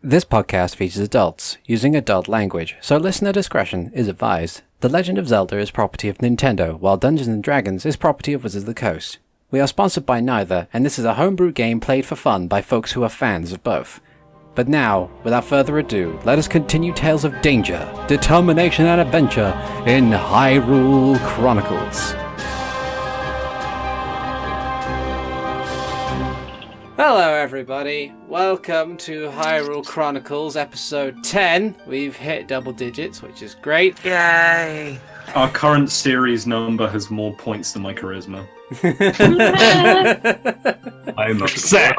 This podcast features adults using adult language, so listener discretion is advised. The Legend of Zelda is property of Nintendo, while Dungeons & Dragons is property of Wizards of the Coast. We are sponsored by neither, and this is a homebrew game played for fun by folks who are fans of both. But now, without further ado, let us continue tales of danger, determination and adventure in Hyrule Chronicles. Hello everybody, welcome to Hyrule Chronicles episode 10. We've hit double digits, which is great. Yay! Our current series number has more points than my charisma. I'm upset.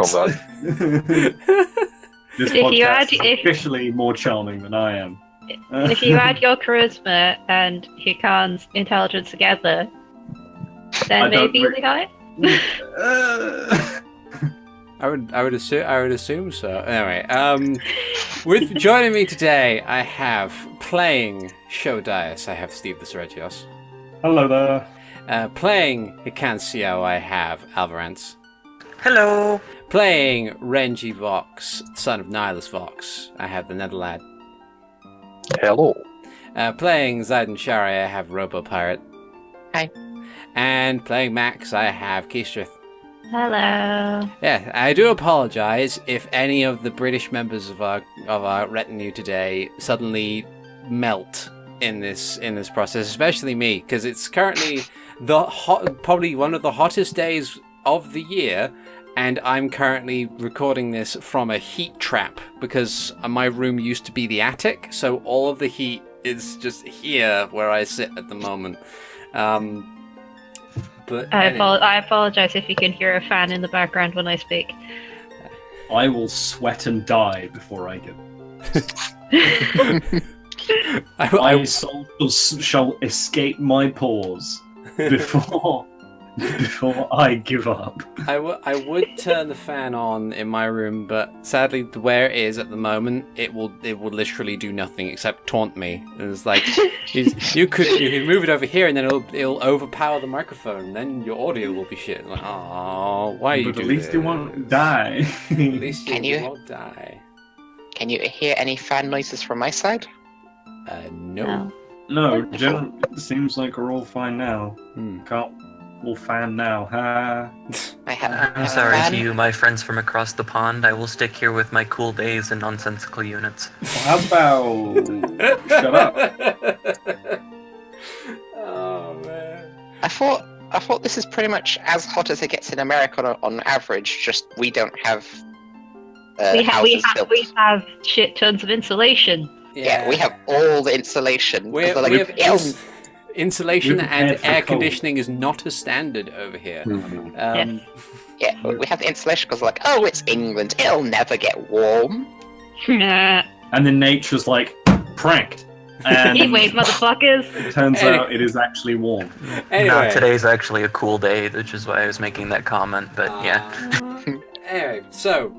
This podcast is officially more charming than I am. If you add your charisma and Hikan's intelligence together, then maybe we got it. I would assume so. Anyway, with joining me today, I have playing Sho Daius, I have SteveTheSeregios. Hello there. Playing Hikan, I have Alvarance. Hello! Playing Renji Vox, son of Nihilus Vox, I have TheNetherlad. Hello. Playing Ziden Shari, I have Robo Pirate. Hi. And playing Max, I have Keastreth. Hello. Yeah, I do apologise if any of the British members of our retinue today suddenly melt in this process, especially me, because it's currently probably one of the hottest days of the year, and I'm currently recording this from a heat trap because my room used to be the attic, so all of the heat is just here where I sit at the moment. But I apologize if you can hear a fan in the background when I speak. I will sweat and die before I get. My soul shall escape my pores before I give up. I would turn the fan on in my room, but sadly, where it is at the moment, it will literally do nothing except taunt me. And it's like you could move it over here, and then it'll overpower the microphone, and then your audio will be shit. I'm like, oh, why you do this? But at least you won't die. At least you won't die. Can you hear any fan noises from my side? No. No, generally, it seems like we're all fine now. Can't all fan now, huh? I'm sorry to you, my friends from across the pond. I will stick here with my cool days and nonsensical units. Well, how about... Shut up. Oh, man. I thought this is pretty much as hot as it gets in America on average, just we don't have houses built. We have shit tons of insulation. Yeah, we have all the insulation. Insulation and air conditioning is not a standard over here. Yeah, we have the insulation because it's England, it'll never get warm. And then nature's like, pranked. And Heat wave, motherfuckers! It turns out it is actually warm. Anyway. No, today's actually a cool day, which is why I was making that comment, but yeah. Anyway, so,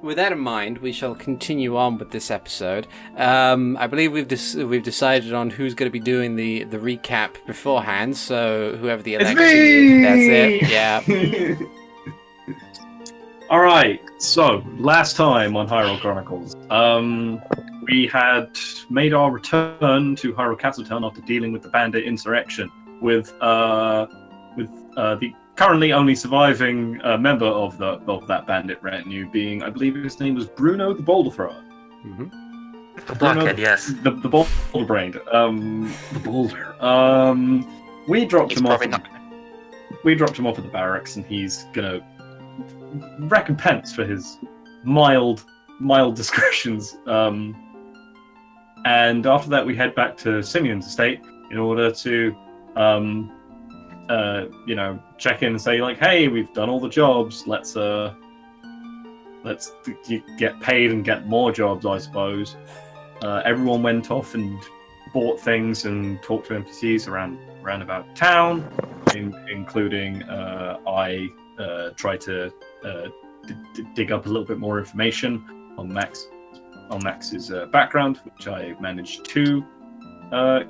with that in mind, we shall continue on with this episode. I believe we've decided on who's going to be doing the recap beforehand. So whoever the election is, that's it. Yeah. All right. So last time on Hyrule Chronicles, we had made our return to Hyrule Castletown after dealing with the bandit insurrection with the currently only surviving member of that bandit retinue being, I believe his name was Bruno the Boulder Thrower. Mm-hmm. The blockhead, yes. The boulder brained. The boulder. We dropped him off. We dropped him off at the barracks, and he's gonna recompense for his mild discretions. And after that, we head back to Simeon's estate in order to check in and say hey, we've done all the jobs. Let's get paid and get more jobs, I suppose. Everyone went off and bought things and talked to NPCs around about town, including I tried to dig up a little bit more information on Max's background, which I managed to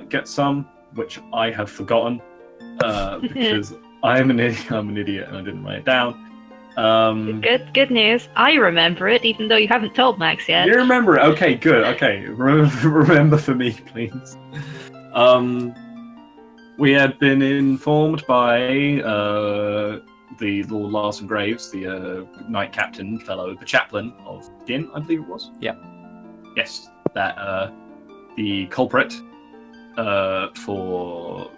get some, which I have forgotten. Because I'm an idiot and I didn't write it down. Good news. I remember it, even though you haven't told Max yet. You remember it? Okay, good. Okay, remember for me, please. We had been informed by the Lord Larson Graves, the knight captain fellow, the chaplain of Din, I believe it was. Yep. Yes, that the culprit for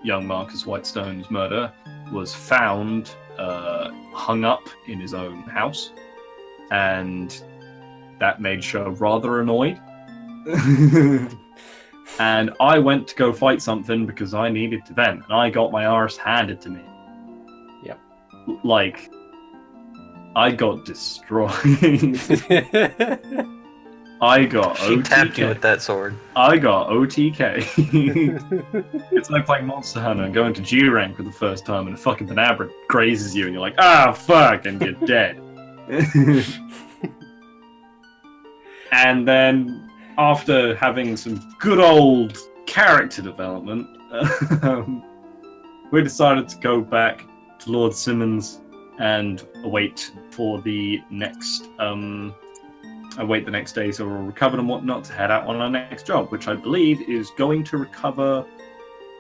young Marcus Whitestone's murder was found hung up in his own house, and that made Sho rather annoyed. And I went to go fight something because I needed to vent, and I got my arse handed to me. Yep. Like, I got destroyed. I got She OTK. tapped you with that sword. I got OTK. It's like playing Monster Hunter and going to G rank for the first time, and a fucking Panabra grazes you, and you're like, ah, fuck, and you're dead. And then, after having some good old character development, we decided to go back to Lord Simmons and await the next day, so we're recovered and whatnot to head out on our next job, which I believe is going to recover,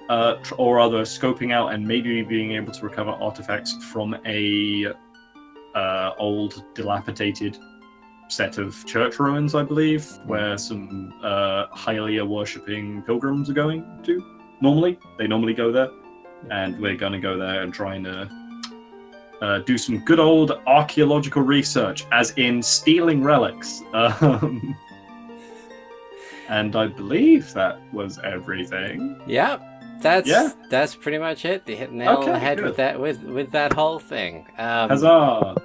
or rather scoping out and maybe being able to recover artifacts from a old dilapidated set of church ruins, I believe, where some Hylia worshipping pilgrims are going to. They normally go there, and we're going to go there and try and do some good old archaeological research, as in stealing relics. And I believe that was everything. Yep. That's pretty much it. They hit the nail on the head good. with that whole thing. Huzzah!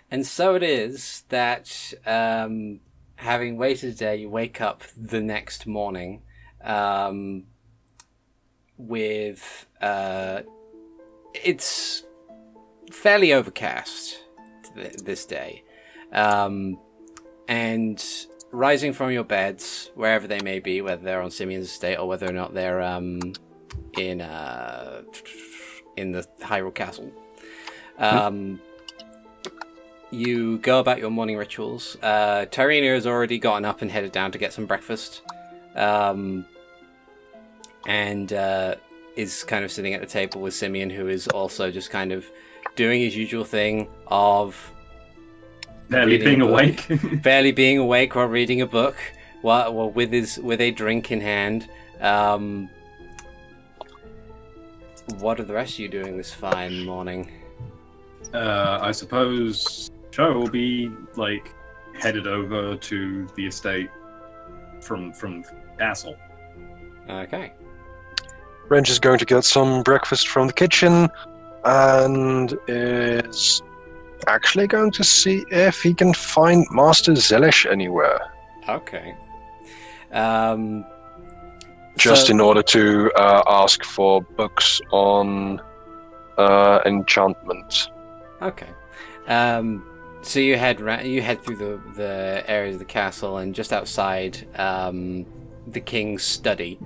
And so it is that, having waited a day, you wake up the next morning with it's fairly overcast this day, and rising from your beds, wherever they may be, whether they're on Simeon's estate or whether or not they're in the Hyrule Castle. You go about your morning rituals. Tyrina has already gotten up and headed down to get some breakfast, and is kind of sitting at the table with Simeon, who is also just kind of doing his usual thing of barely being awake while reading a book, while with a drink in hand. What are the rest of you doing this fine morning? I suppose Sho will be headed over to the estate from the castle. Okay. Renji is going to get some breakfast from the kitchen and is actually going to see if he can find Master Zelish anywhere. Okay. Just in order to ask for books on enchantment. Okay. So you head through the areas of the castle, and just outside the king's study,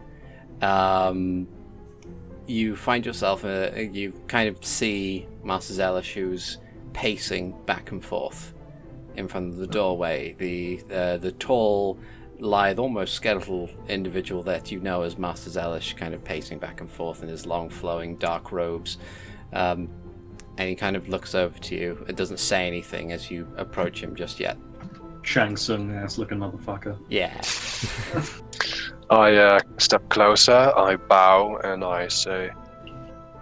you find yourself. You kind of see Master Zelish, who's pacing back and forth in front of the doorway. The tall, lithe, almost skeletal individual that you know as Master Zelish, kind of pacing back and forth in his long, flowing, dark robes. And he kind of looks over to you. It doesn't say anything as you approach him just yet. Shang Tsung ass looking motherfucker. Yeah. I step closer, I bow, and I say,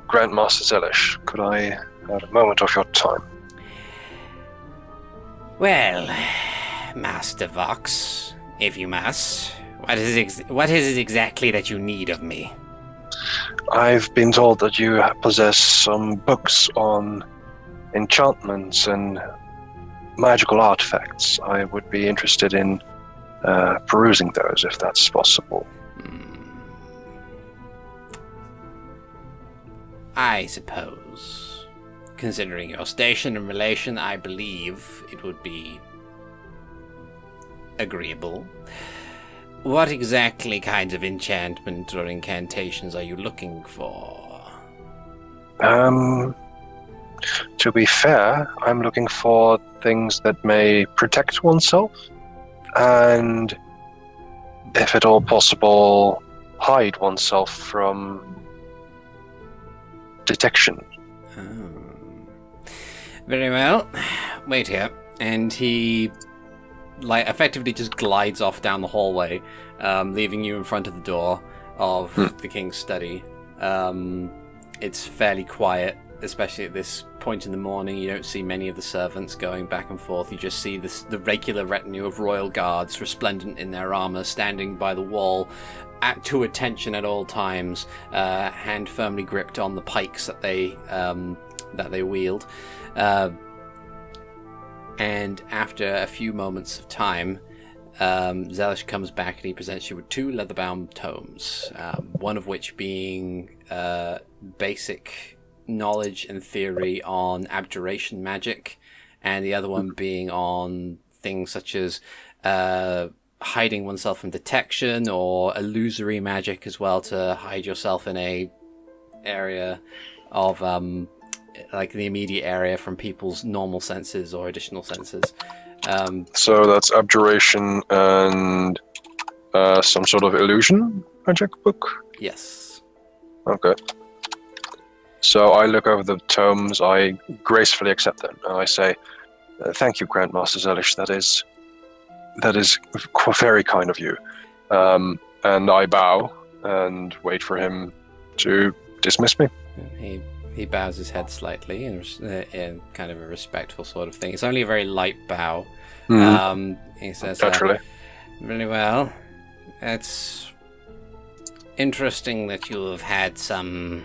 Grandmaster Zelish, could I have a moment of your time? Well, Master Vox, if you must, what is it exactly that you need of me? I've been told that you possess some books on enchantments and magical artifacts. I would be interested in perusing those, if that's possible. I suppose, considering your station and relation, I believe it would be agreeable. What exactly kinds of enchantment or incantations are you looking for? To be fair, I'm looking for things that may protect oneself, and, if at all possible, hide oneself from detection. Very well. Wait here. And he, effectively just glides off down the hallway, leaving you in front of the door of the king's study. It's fairly quiet, especially at this point in the morning. You don't see many of the servants going back and forth. You just see the regular retinue of royal guards, resplendent in their armor, standing by the wall, to attention at all times, hand firmly gripped on the pikes that they wield. And after a few moments of time, Zelish comes back and he presents you with 2 leather-bound tomes, one of which being basic knowledge and theory on abjuration magic, and the other one being on things such as hiding oneself from detection, or illusory magic as well, to hide yourself in a area of like the immediate area from people's normal senses or additional senses. So that's abjuration and some sort of illusion magic book? Yes. Okay. So I look over the tomes, I gracefully accept them, and I say, "Thank you, Grandmaster Zelish, that is very kind of you." And I bow and wait for him to dismiss me. He bows his head slightly in kind of a respectful sort of thing. It's only a very light bow. He says, Naturally. "Really well. It's interesting that you have had some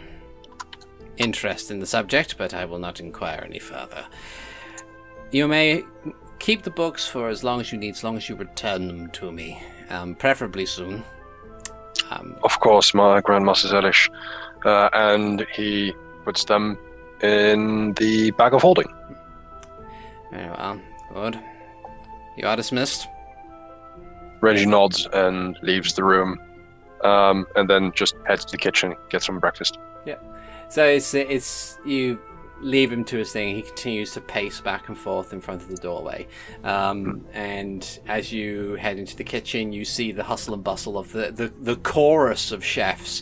interest in the subject, but I will not inquire any further. You may keep the books for as long as you need, as long as you return them to me, preferably soon." Of course, my Grandmaster Zelish. And he puts them in the bag of holding. Very well. Good. You are dismissed. Renji nods and leaves the room, and then just heads to the kitchen, gets some breakfast. Yeah. So it's you leave him to his thing. He continues to pace back and forth in front of the doorway. And as you head into the kitchen, you see the hustle and bustle of the chorus of chefs,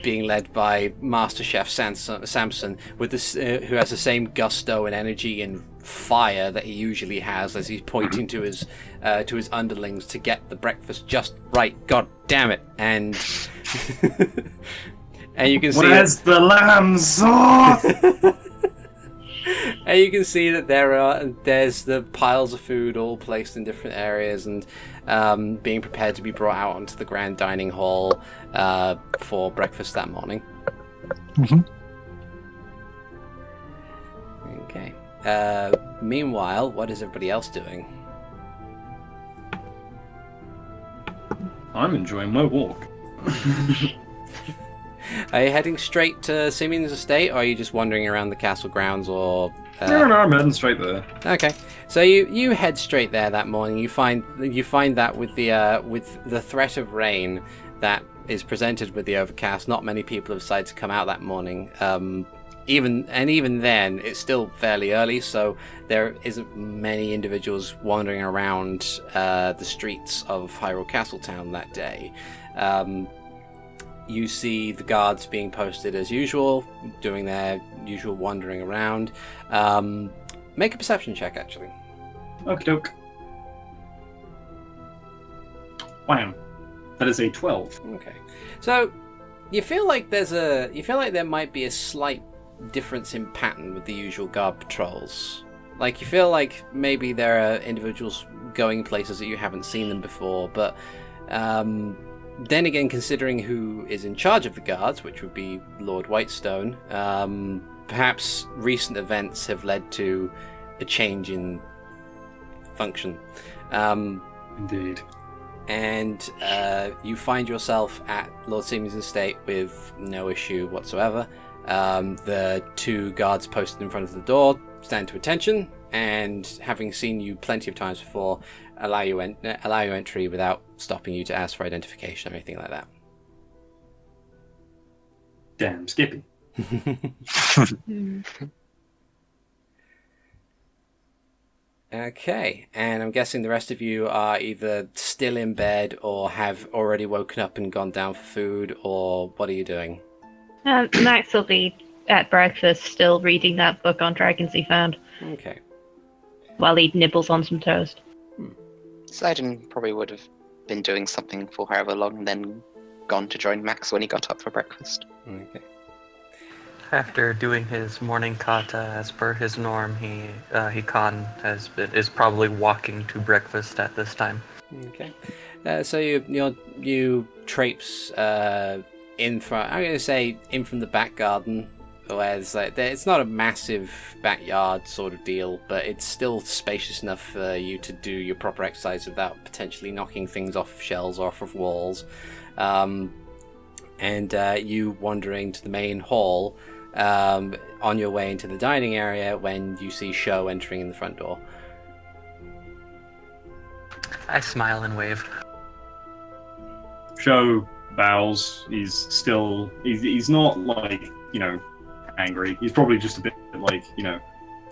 being led by Master Chef Samson, with this, who has the same gusto and energy and fire that he usually has, as he's pointing to his underlings to get the breakfast just right. God damn it! And and you can see Where's the lamb sauce? And you can see that there's the piles of food all placed in different areas and being prepared to be brought out onto the grand dining hall for breakfast that morning. Okay. Meanwhile, what is everybody else doing? I'm enjoying my walk. Are you heading straight to Simeon's estate, or are you just wandering around the castle grounds, or... No, I'm heading straight there. Okay, so you head straight there that morning. You find that with the threat of rain that is presented with the overcast, not many people have decided to come out that morning. Even then, it's still fairly early, so there isn't many individuals wandering around the streets of Hyrule Castletown that day. You see the guards being posted as usual, doing their usual wandering around. Make a perception check, actually. Okie doke. Wham. That is a 12. Okay, so you feel like there might be a slight difference in pattern with the usual guard patrols. Like, you feel like maybe there are individuals going places that you haven't seen them before, but then again, considering who is in charge of the guards, which would be Lord Whitestone, perhaps recent events have led to a change in function. Indeed. And you find yourself at Lord Simeon's estate with no issue whatsoever. The 2 guards posted in front of the door stand to attention, and having seen you plenty of times before, allow you entry without stopping you to ask for identification or anything like that. Damn, Skippy. Okay, and I'm guessing the rest of you are either still in bed or have already woken up and gone down for food, or what are you doing? Max will be at breakfast, still reading that book on dragons he found, Okay. while he nibbles on some toast. Ziden probably would have been doing something for however long and then gone to join Max when he got up for breakfast. Okay. After doing his morning kata as per his norm, Hikan is probably walking to breakfast at this time. Okay. So you traipse in from, I'm going to say in from the back garden, where it's not a massive backyard sort of deal, but it's still spacious enough for you to do your proper exercise without potentially knocking things off shelves or off of walls. And you wandering to the main hall, on your way into the dining area when you see Sho entering in the front door. I smile and wave. Sho bows. He's not like, angry. He's probably just a bit like,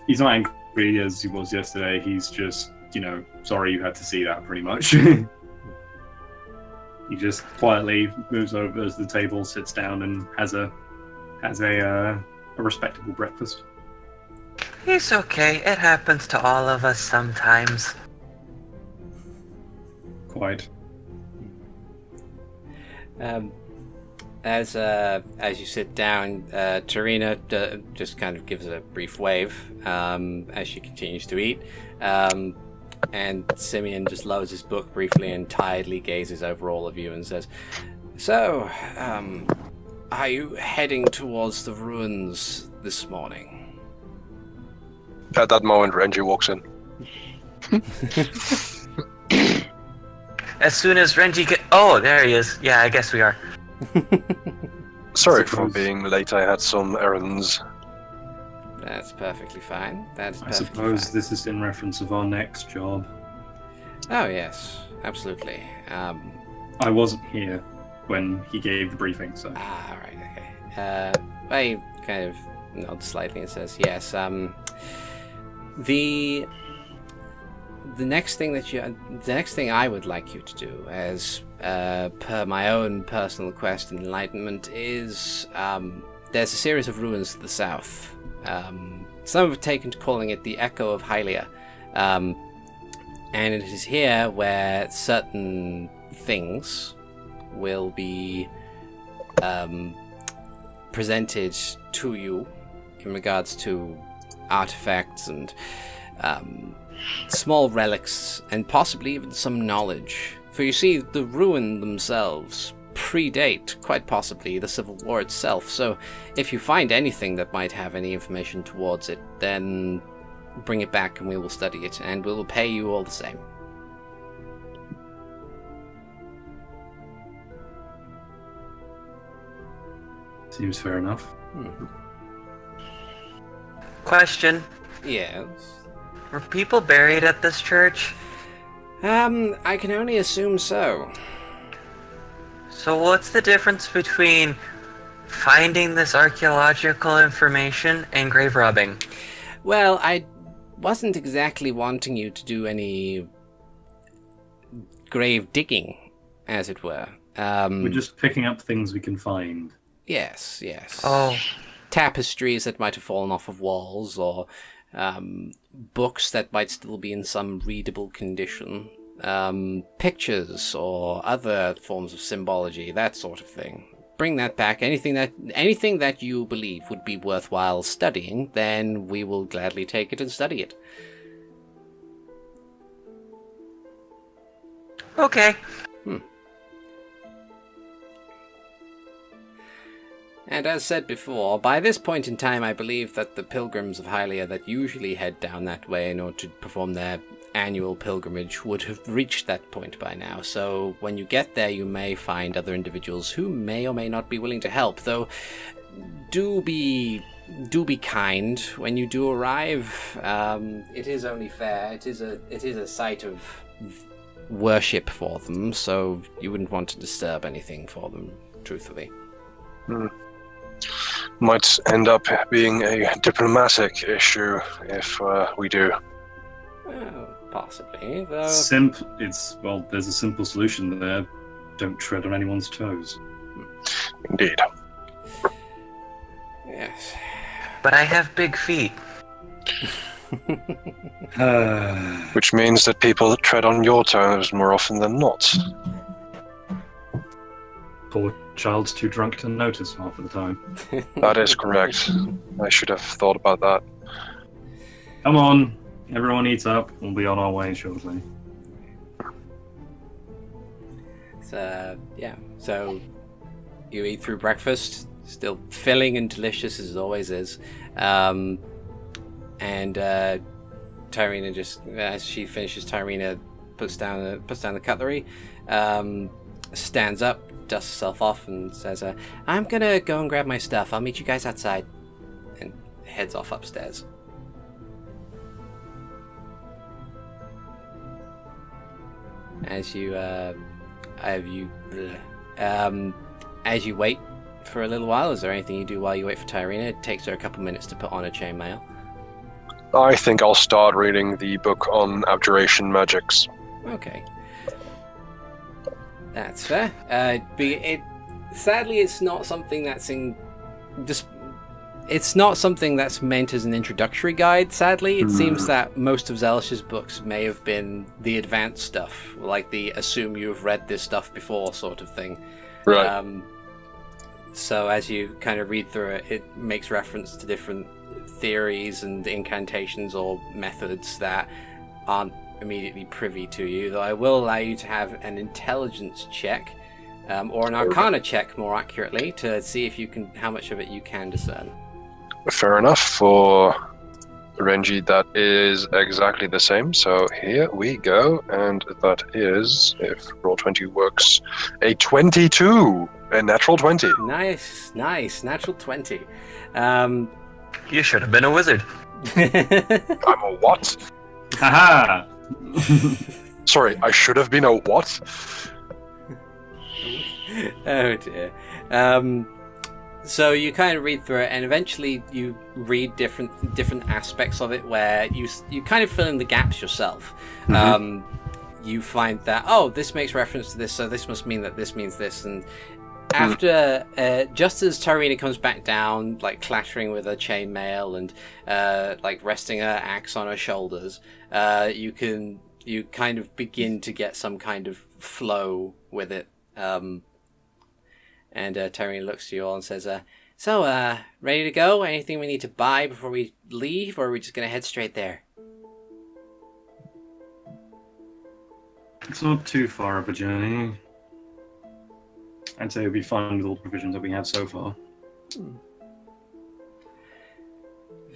he's not angry as he was yesterday. He's just, sorry you had to see that, pretty much. He just quietly moves over to the table, sits down, and has a respectable breakfast. It's okay. It happens to all of us sometimes. Quite. As you sit down, Tyrina just kind of gives a brief wave as she continues to eat, and Simeon just lowers his book briefly and tiredly gazes over all of you and says, "So, are you heading towards the ruins this morning?" At that moment, Renji walks in. As soon as Renji oh, there he is. Yeah, I guess we are. Sorry for being late. I had some errands. That's perfectly fine. That is I perfectly suppose fine. this is in reference of our next job. Oh yes, absolutely. I wasn't here when he gave the briefing, so... Right, okay. I kind of nod slightly and says, yes, the next thing I would like you to do, as per my own personal quest and enlightenment, is there's a series of ruins to the south. Some have taken to calling it the Echo of Hylia, and it is here where certain things will be presented to you in regards to artifacts and small relics and possibly even some knowledge. For you see, the ruin themselves predate, quite possibly, the Civil War itself, so if you find anything that might have any information towards it, then bring it back and we will study it, and we will pay you all the same. Seems fair enough. Question. Yes? Were people buried at this church? I can only assume so. So what's the difference between finding this archaeological information and grave robbing? Well, I wasn't exactly wanting you to do any grave digging, as it were. We're just picking up things we can find. Yes, yes. Oh, Tapestries that might have fallen off of walls, or books that might still be in some readable condition, pictures or other forms of symbology, that sort of thing. Bring that back. Anything that you believe would be worthwhile studying, then we will gladly take it and study it. okay. And as said before, by this point in time I believe that the pilgrims of Hylia that usually head down that way in order to perform their annual pilgrimage would have reached that point by now, so when you get there you may find other individuals who may or may not be willing to help, though do be kind when you do arrive. It is only fair. It is a site of worship for them, so you wouldn't want to disturb anything for them, truthfully. Might end up being a diplomatic issue if we do. Well, possibly, though. There's a simple solution there. Don't tread on anyone's toes. Indeed. Yes. But I have big feet. Which means that people tread on your toes more often than not. Poor child's too drunk to notice half of the time. That is correct. I should have thought about that. Come on, everyone eats up. We'll be on our way shortly. So, yeah. So, you eat through breakfast, still filling and delicious as it always is. And Tyrina just, as she finishes, Tyrina puts down the cutlery, stands up, dusts herself off, and says, "I'm gonna go and grab my stuff. I'll meet you guys outside," and heads off upstairs. As you wait for a little while, is there anything you do while you wait for Tyrina? It takes her a couple minutes to put on her chainmail. I think I'll start reading the book on abjuration magics. Okay. That's fair. Sadly, it's not something that's it's not something that's meant as an introductory guide, sadly. It seems that most of Zelish's books may have been the advanced stuff, like the assume you have read this stuff before sort of thing. Right. So as you kind of read through it, it makes reference to different theories and incantations or methods that aren't immediately privy to you, though I will allow you to have an intelligence check, or an arcana check more accurately, to see if you can, how much of it you can discern. Fair enough. For Renji, that is exactly the same. So here we go, and that is, if roll 20 works, a 22, a natural 20. Nice, natural 20. You should have been a wizard. I'm a what? Haha! Sorry, I should have been a what? Oh dear. So you kind of read through it, and eventually you read different aspects of it where you kind of fill in the gaps yourself. You find that, oh, this makes reference to this, so this must mean that this means this, and after, just as Tyrina comes back down, like clattering with her chainmail and like resting her axe on her shoulders, you kind of begin to get some kind of flow with it. And Tyrina looks to you all and says, so, ready to go? Anything we need to buy before we leave, or are we just going to head straight there? It's not too far of a journey. I'd say we'll be fine with all the provisions that we have so far.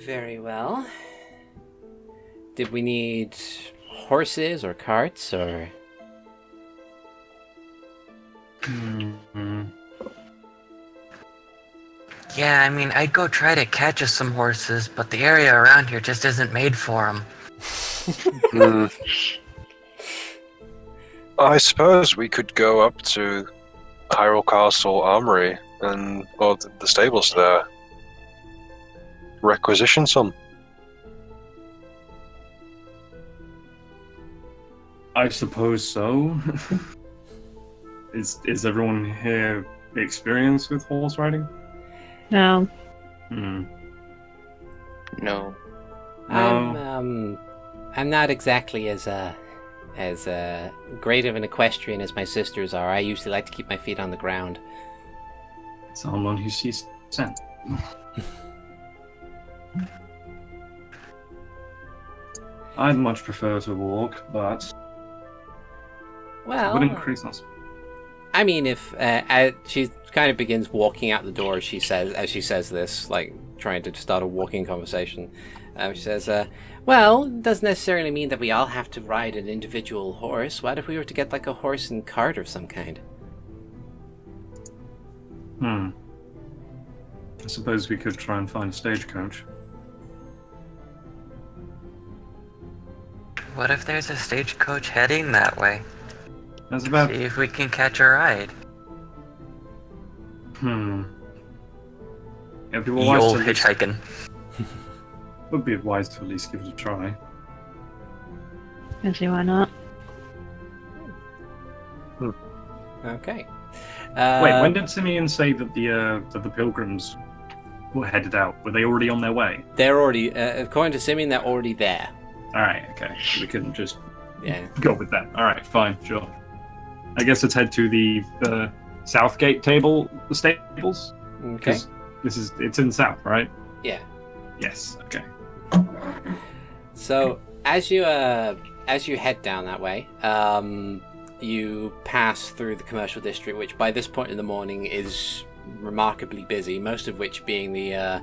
Very well. Did we need horses or carts, or... Yeah, I mean, I'd go try to catch us some horses, but the area around here just isn't made for them. I suppose we could go up to Hyrule Castle Armory and, or the stables there. Requisition some. I suppose so. Is everyone here experienced with horse riding? No. No. I'm not exactly as great of an equestrian as my sisters are. I usually like to keep my feet on the ground. Someone who sees scent. I'd much prefer to walk, but Well, would increase us. I mean, if she kind of begins walking out the door as she says this, like trying to start a walking conversation, she says, well, it doesn't necessarily mean that we all have to ride an individual horse. What if we were to get like a horse and cart of some kind? I suppose we could try and find a stagecoach. What if there's a stagecoach heading that way? That's about... See if we can catch a ride. It'd be Ye wise old to hitchhiking. would be wise to at least give it a try. Can see why not. Okay. Wait, when did Simeon say that the pilgrims were headed out? Were they already on their way? They're already, according to Simeon, they're already there. All right, okay. We couldn't just Yeah. go with that. All right, fine, sure. I guess let's head to the Southgate stables. Okay. It's in the south, right? Yeah. Yes. Okay. So as you head down that way, you pass through the commercial district, which by this point in the morning is remarkably busy. Most of which being the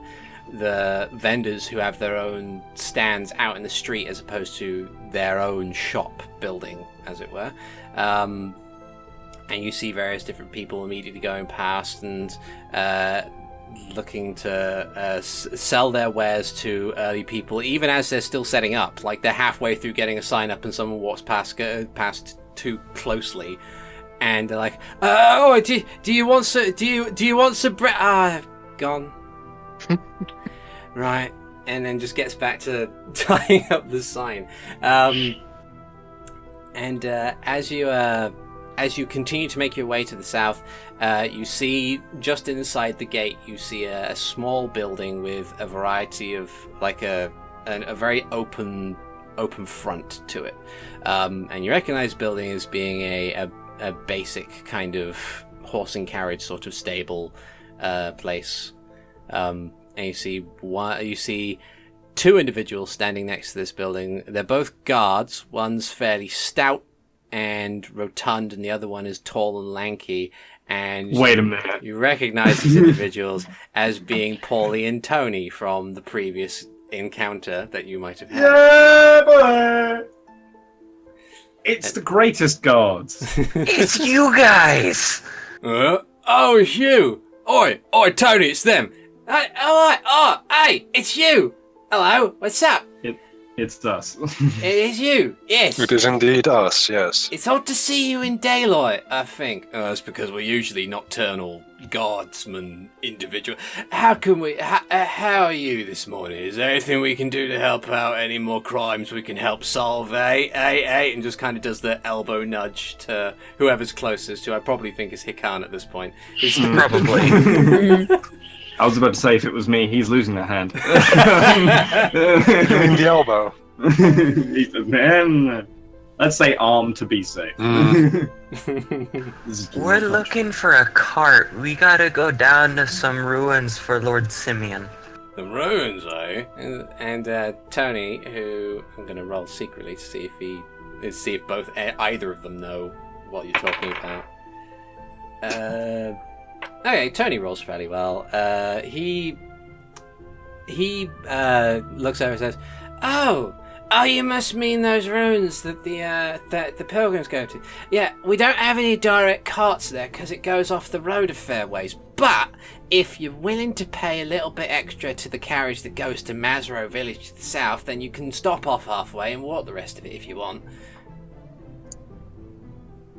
vendors who have their own stands out in the street, as opposed to their own shop building, as it were. And you see various different people immediately going past and looking to sell their wares to early people, even as they're still setting up. Like they're halfway through getting a sign up, and someone walks past too closely, and they're like, "Oh, do you want some? Do you want some bread? Ah, gone." Right, and then just gets back to tying up the sign. As you continue to make your way to the south, you see just inside the gate, you see a small building with a variety of, like a very open front to it, and you recognize the building as being a basic kind of horse and carriage sort of stable place. And you see two individuals standing next to this building. They're both guards. One's fairly stout and rotund, and the other one is tall and lanky. And wait a minute, you recognize these individuals as being Paulie and Tony from the previous encounter that you might have had. Yeah, boy! It's the greatest guards. It's you guys! Oh, it's you! Oi, Tony, it's them! Hey, hey, it's you! Hello, what's up? It's us. It is you, yes. It is indeed us, yes. It's odd to see you in daylight, I think. Oh, that's because we're usually nocturnal guardsmen individual. How are you this morning? Is there anything we can do to help out? Any more crimes we can help solve, eh? And just kind of does the elbow nudge to whoever's closest, who I probably think is Hikan at this point. Probably. I was about to say, if it was me, he's losing that hand. You mean the elbow? Man, let's say arm to be safe. We're looking for a cart. We gotta go down to some ruins for Lord Simeon. The ruins, eh? And Tony, who I'm going to roll secretly to see if either of them know what you're talking about. Okay, Tony rolls fairly well. He looks over and says, "Oh, you must mean those ruins that the pilgrims go to. Yeah, we don't have any direct carts there because it goes off the road a fair ways. But if you're willing to pay a little bit extra to the carriage that goes to Mazro village to the south, then you can stop off halfway and walk the rest of it if you want."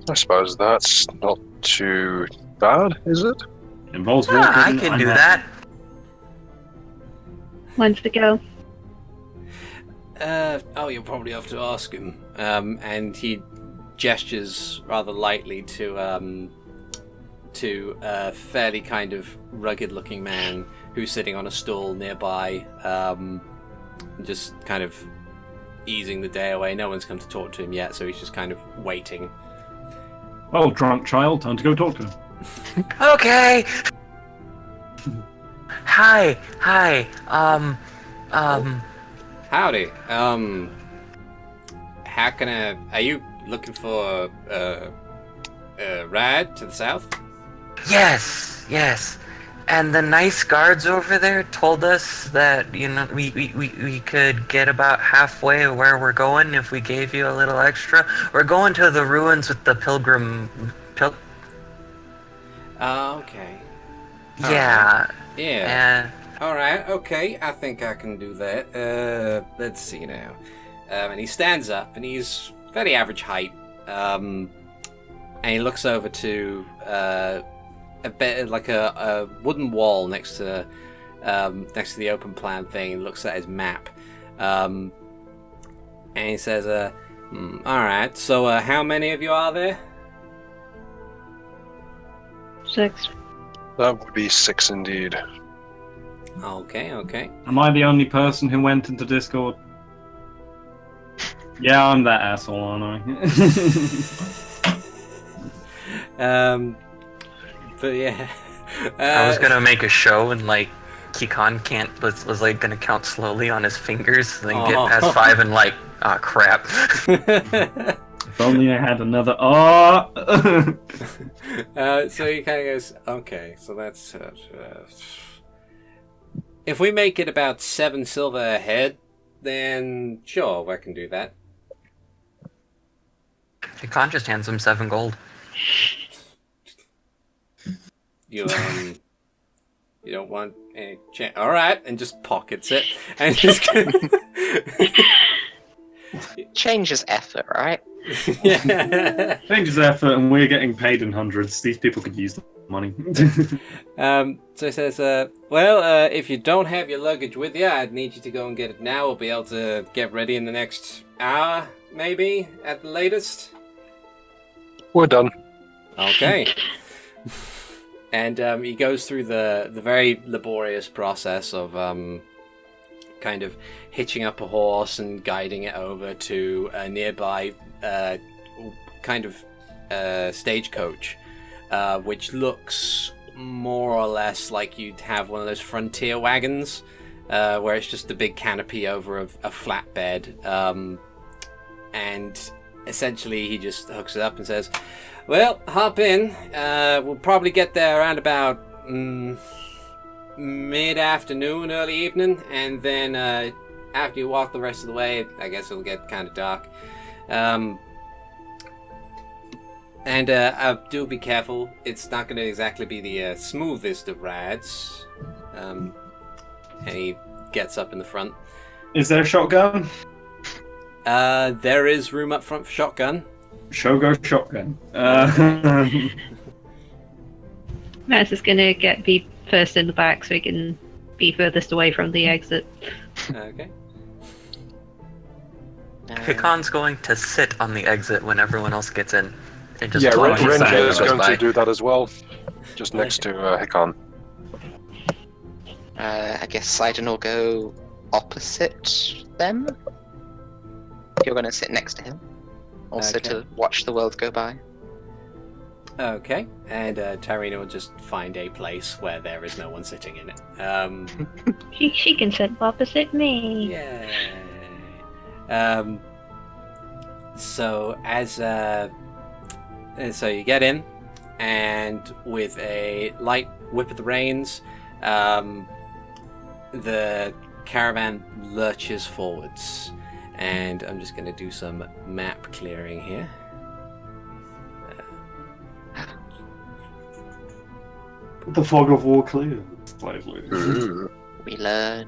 I suppose that's not too bad, is it? Involves walking. I can do that. When's to go? You'll probably have to ask him. And he gestures rather lightly to a fairly kind of rugged-looking man who's sitting on a stool nearby, just kind of easing the day away. No one's come to talk to him yet, so he's just kind of waiting. Well, drunk child, time to go talk to him. Okay. Hi. Howdy. How can are you looking for a ride to the south? Yes. And the nice guards over there told us that, we could get about halfway where we're going if we gave you a little extra. We're going to the ruins with the pilgrim. Okay. Yeah. Yeah. Alright, okay, I think I can do that. Let's see now. And he stands up, and he's fairly average height. And he looks over to a bit like a wooden wall next to the open plan thing. He looks at his map. And he says, Alright, so how many of you are there? 6. That would be 6 indeed. Okay. Am I the only person who went into Discord? Yeah, I'm that asshole, aren't I? But yeah. I was gonna make a show and like Hikan was like gonna count slowly on his fingers and then get past 5 and like, ah, crap. If only I had another. So he kind of goes, okay, so that's. If we make it about 7 silver a head, then sure, I can do that. Hikan just hands him 7 gold. You don't want any all right, and just pockets it, and just Changes effort, right? yeah. Changes effort, and we're getting paid in hundreds. These people could use the money. So he says, well, if you don't have your luggage with you, I'd need you to go and get it now. We'll be able to get ready in the next hour, maybe, at the latest. We're done. Okay. And he goes through the very laborious process of kind of hitching up a horse and guiding it over to a nearby kind of stagecoach, which looks more or less like you'd have one of those frontier wagons, where it's just a big canopy over a flatbed, and essentially he just hooks it up and says, well, hop in. We'll probably get there around about mid-afternoon, early evening, and then after you walk the rest of the way, I guess it'll get kind of dark. And do be careful. It's not going to exactly be the smoothest of rides. And he gets up in the front. Is there a shotgun? There is room up front for shotgun. Shogo shotgun. Max is gonna be first in the back so he can be furthest away from the exit. Okay. Hikan's going to sit on the exit when everyone else gets in. And just Yeah, watch as Renji everyone is goes going by. to do that as well. Just next to Hikan. I guess Ziden will go opposite them. You're going to sit next to him. Also Okay. to watch the world go by. Okay, and Tyrina will just find a place where there is no one sitting in it. She can sit opposite me. Yay! So so you get in, and with a light whip of the reins, the caravan lurches forwards. And I'm just going to do some map clearing here. The fog of war clears slightly. We learn.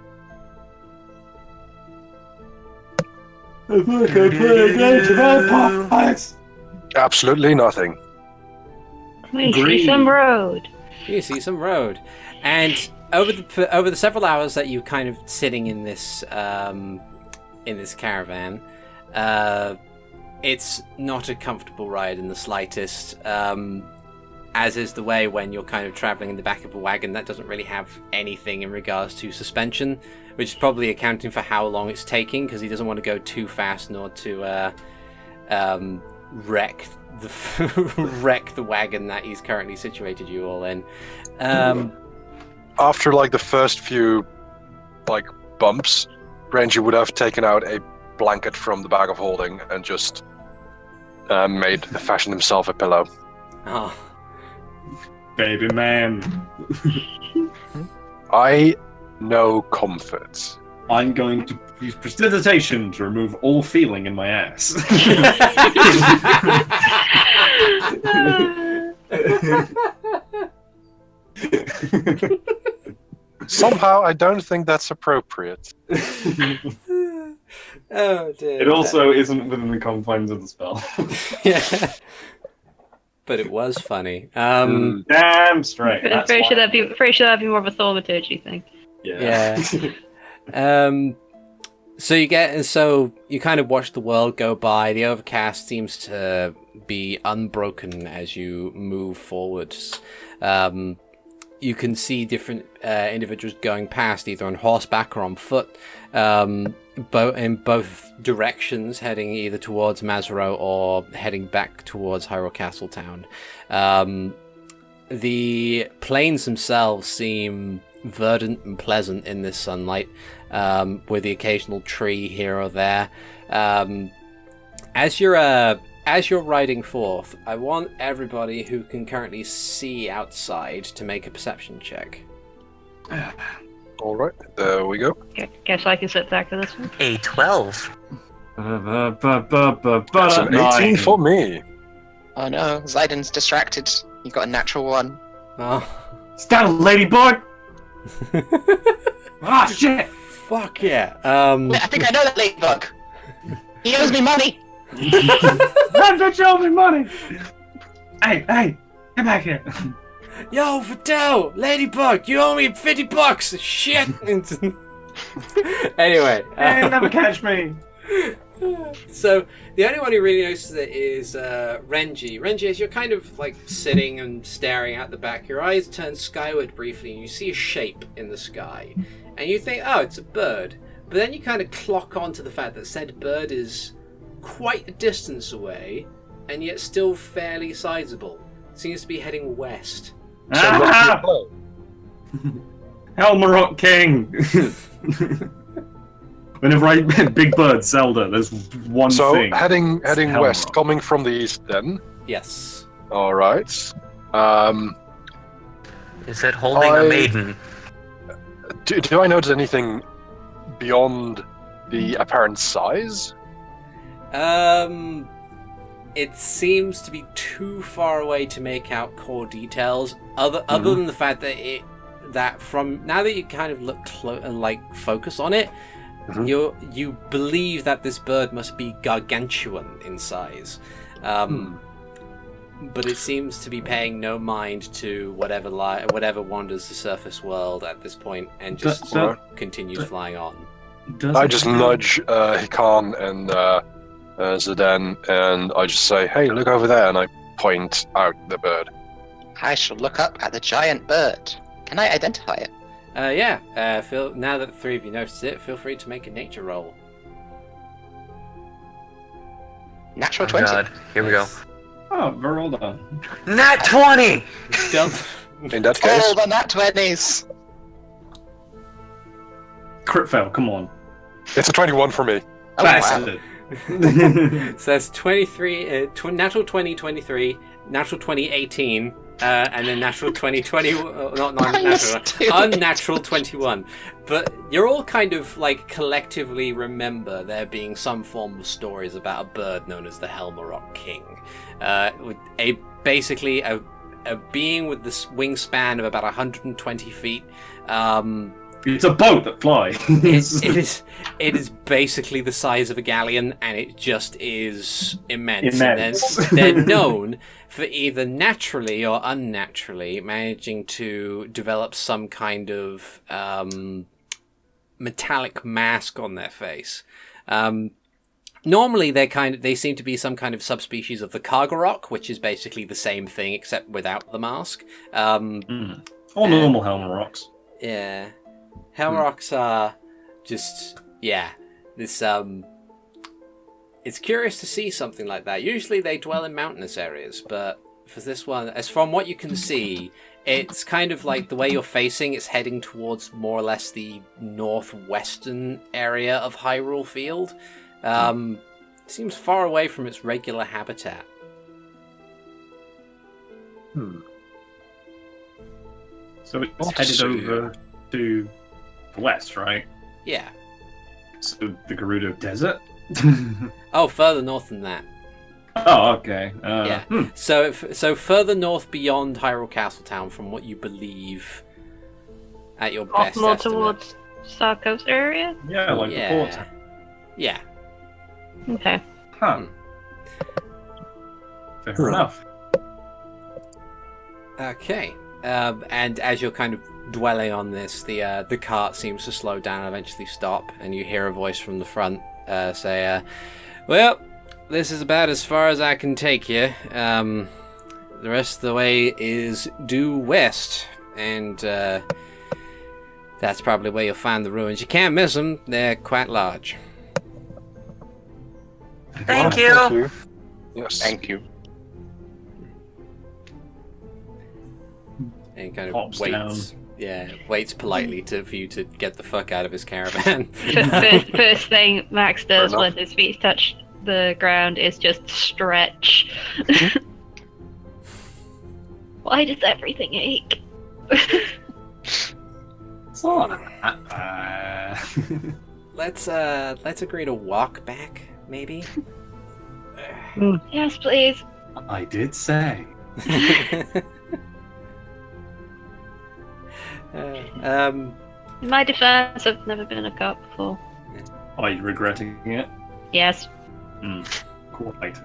Absolutely nothing. We Green. see some road. You see some road, and over the several hours that you kind of sitting in this caravan, it's not a comfortable ride in the slightest. As is the way when you're kind of traveling in the back of a wagon that doesn't really have anything in regards to suspension, which is probably accounting for how long it's taking, because he doesn't want to go too fast nor to wreck the wagon that he's currently situated you all in. After like the first few bumps, Renji would have taken out a blanket from the bag of holding and just fashioned himself a pillow. Oh. Baby man. I know comfort. I'm going to use prestidigitation to remove all feeling in my ass. Somehow, I don't think that's appropriate. Oh dear. It also isn't within the confines of the spell. Yeah. But it was funny. Damn straight. I'm That's pretty sure why. that'd be more of a thaumaturgy thing. Yeah. Yeah. So you kind of watch the world go by. The overcast seems to be unbroken as you move forwards. You can see different individuals going past, either on horseback or on foot, in both directions, heading either towards Mazro or heading back towards Hyrule Castle Town. The plains themselves seem verdant and pleasant in this sunlight, with the occasional tree here or there. As you're riding forth, I want everybody who can currently see outside to make a perception check. All right, there we go. Guess I can sit back for this one. A 12. That's an 18 for me. Oh no, Ziden's distracted. You got a natural 1. Oh, Stand, ladybug! Ah, shit! fuck yeah. Wait, I think I know that ladybug. He owes me money. Don't show me money! Hey, get back here! Yo, Vidal, Ladybug, you owe me $50. Shit. Anyway, Hey, never catch me! so the only one who really notices it is Renji. Renji, as you're kind of like sitting and staring out the back, your eyes turn skyward briefly, and you see a shape in the sky, and you think, "Oh, it's a bird." But then you kind of clock onto the fact that said bird is quite a distance away, and yet still fairly sizable. Seems to be heading west. Ah! Helmarok King! Whenever I Big Bird Zelda, there's one So thing. heading Helmarok. west, coming from the east. Then, Yes. all right. Is it holding a maiden? Do I notice anything beyond the apparent size? It seems to be too far away to make out core details. Other than the fact that from now that you kind of look focus on it, you believe that this bird must be gargantuan in size. But it seems to be paying no mind to whatever wanders the surface world at this point, and just continues flying on. I just nudge Hikan and Ziden, and I just say, "Hey, look over there," and I point out the bird. I shall look up at the giant bird. Can I identify it? Yeah. Now that the three of you notice it, feel free to make a nature roll. Natural Oh 20. god, here we go. Oh, very well done. Nat 20! In that case, Oh, the nat 20s. Crit fail, come on. it's a 21 for me. Oh, That's wow. it. So that's 23, natural 20, 23, natural 20, 18, and then natural 20, 20, not natural, unnatural 21. But you're all kind of like collectively remember there being some form of stories about a bird known as the Helmarok King. With basically a being with this wingspan of about 120 feet. It's a boat that flies. It is basically the size of a galleon, and it just is immense. Immense. And they're known for either naturally or unnaturally managing to develop some kind of metallic mask on their face. Normally, they seem to be some kind of subspecies of the Kargarok, which is basically the same thing except without the mask. All normal Helmaroks. Yeah. Helmaroks are just, this, it's curious to see something like that. Usually they dwell in mountainous areas, but for this one, as from what you can see, it's kind of like the way you're facing, it's heading towards more or less the northwestern area of Hyrule Field. Seems far away from its regular habitat. So it's What headed to over to the west, right? Yeah. So the Gerudo Desert? Oh, further north than that. Oh, okay. Yeah. So further north beyond Hyrule Castle Town, from what you believe at your best More estimate. towards South Coast area? Yeah, like the port. Yeah. Okay. Huh. Fair enough. Okay. And as you're kind of dwelling on this, the cart seems to slow down and eventually stop, and you hear a voice from the front say, well, this is about as far as I can take you. The rest of the way is due west, and that's probably where you'll find the ruins. You can't miss them. They're quite large. Thank you. Yes. Thank you. And kind of Hops waits. down. Yeah, waits politely for you to get the fuck out of his caravan. First thing Max does Fair when enough. his feet touch the ground is just stretch. Why does everything ache? It's not that bad. Let's agree to walk back, maybe. Yes, please. I did say. In my defense, I've never been a cop before. Are you regretting it? Yes. Quite.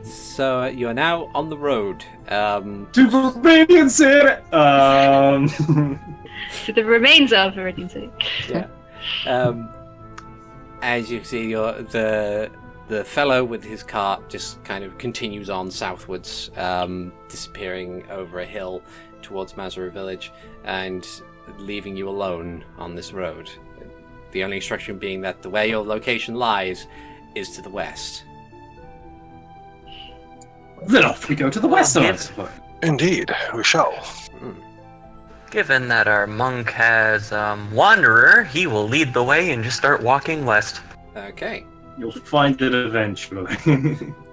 So you're now on the road. To Viridian City! To the remains of Viridian City. Yeah. As you see, the fellow with his cart just kind of continues on southwards, disappearing over a hill towards Masaru village, and leaving you alone on this road. The only instruction being that where your location lies is to the west. Then off we go to the west side, I suppose. Indeed, we shall. Given that our monk has Wanderer, he will lead the way and just start walking west. Okay. You'll find it eventually.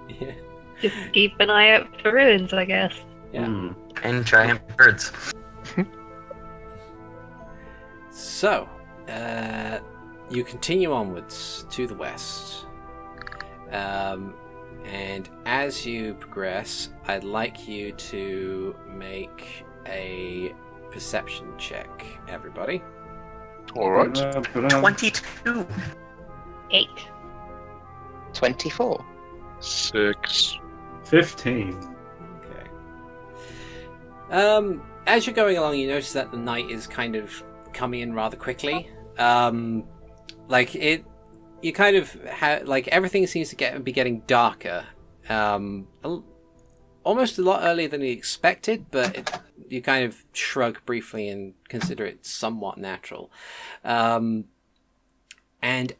Yeah. Just keep an eye out for ruins, I guess. Yeah. And giant birds. So, you continue onwards to the west. And as you progress, I'd like you to make a perception check, everybody. All right. 22. 8. 24. 6. 15. Okay. As you're going along, you notice that the night is kind of coming in rather quickly. You kind of like everything seems to be getting darker. Almost a lot earlier than you expected, but you kind of shrug briefly and consider it somewhat natural. And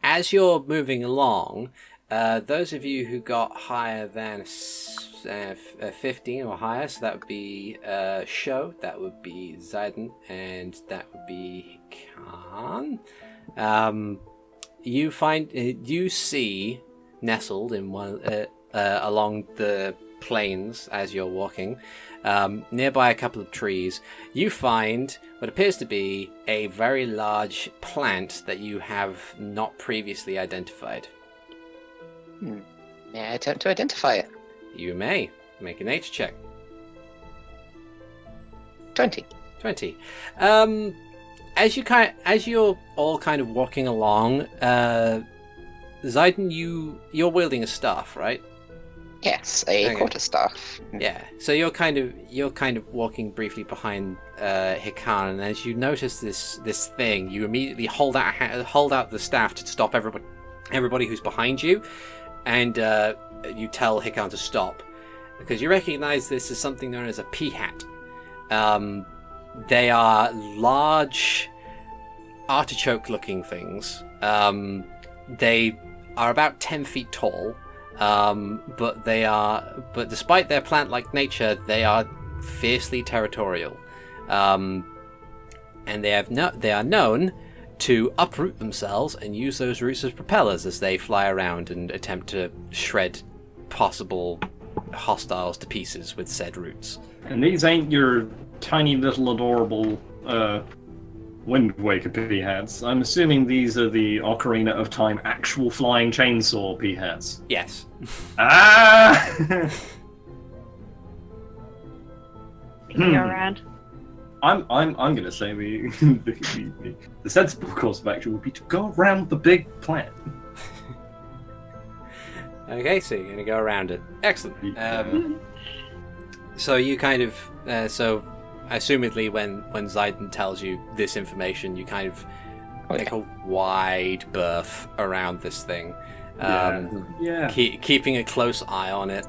as you're moving along, those of you who got higher than 15 or higher, so that would be Sho, that would be Ziden, and that would be Hikan. You see nestled in one along the plains as you're walking, nearby a couple of trees, you find what appears to be a very large plant that you have not previously identified. May I attempt to identify it? You may make a nature check. 20. 20. As you're all kind of walking along, Ziden, you're wielding a staff, right? Yes, a Okay. quarterstaff. Yeah. So you're kind of walking briefly behind Hikan, and as you notice this thing, you immediately hold out the staff to stop everybody who's behind you, and you tell Hikan to stop because you recognize this as something known as a peahat. They are large artichoke-looking things. They are about 10 feet tall, but despite their plant-like nature, they are fiercely territorial, and they are known to uproot themselves and use those roots as propellers as they fly around and attempt to shred possible hostiles to pieces with said roots. And these ain't your tiny little adorable Wind Waker peahats. I'm assuming these are the Ocarina of Time actual flying chainsaw peahats. Yes. Ah! Can we go around? I'm gonna say the sensible course of action would be to go around the big plant. Okay, so you're gonna go around it. Excellent. So you kind of assumedly, when Ziden tells you this information, you kind of make a wide berth around this thing. Keeping a close eye on it.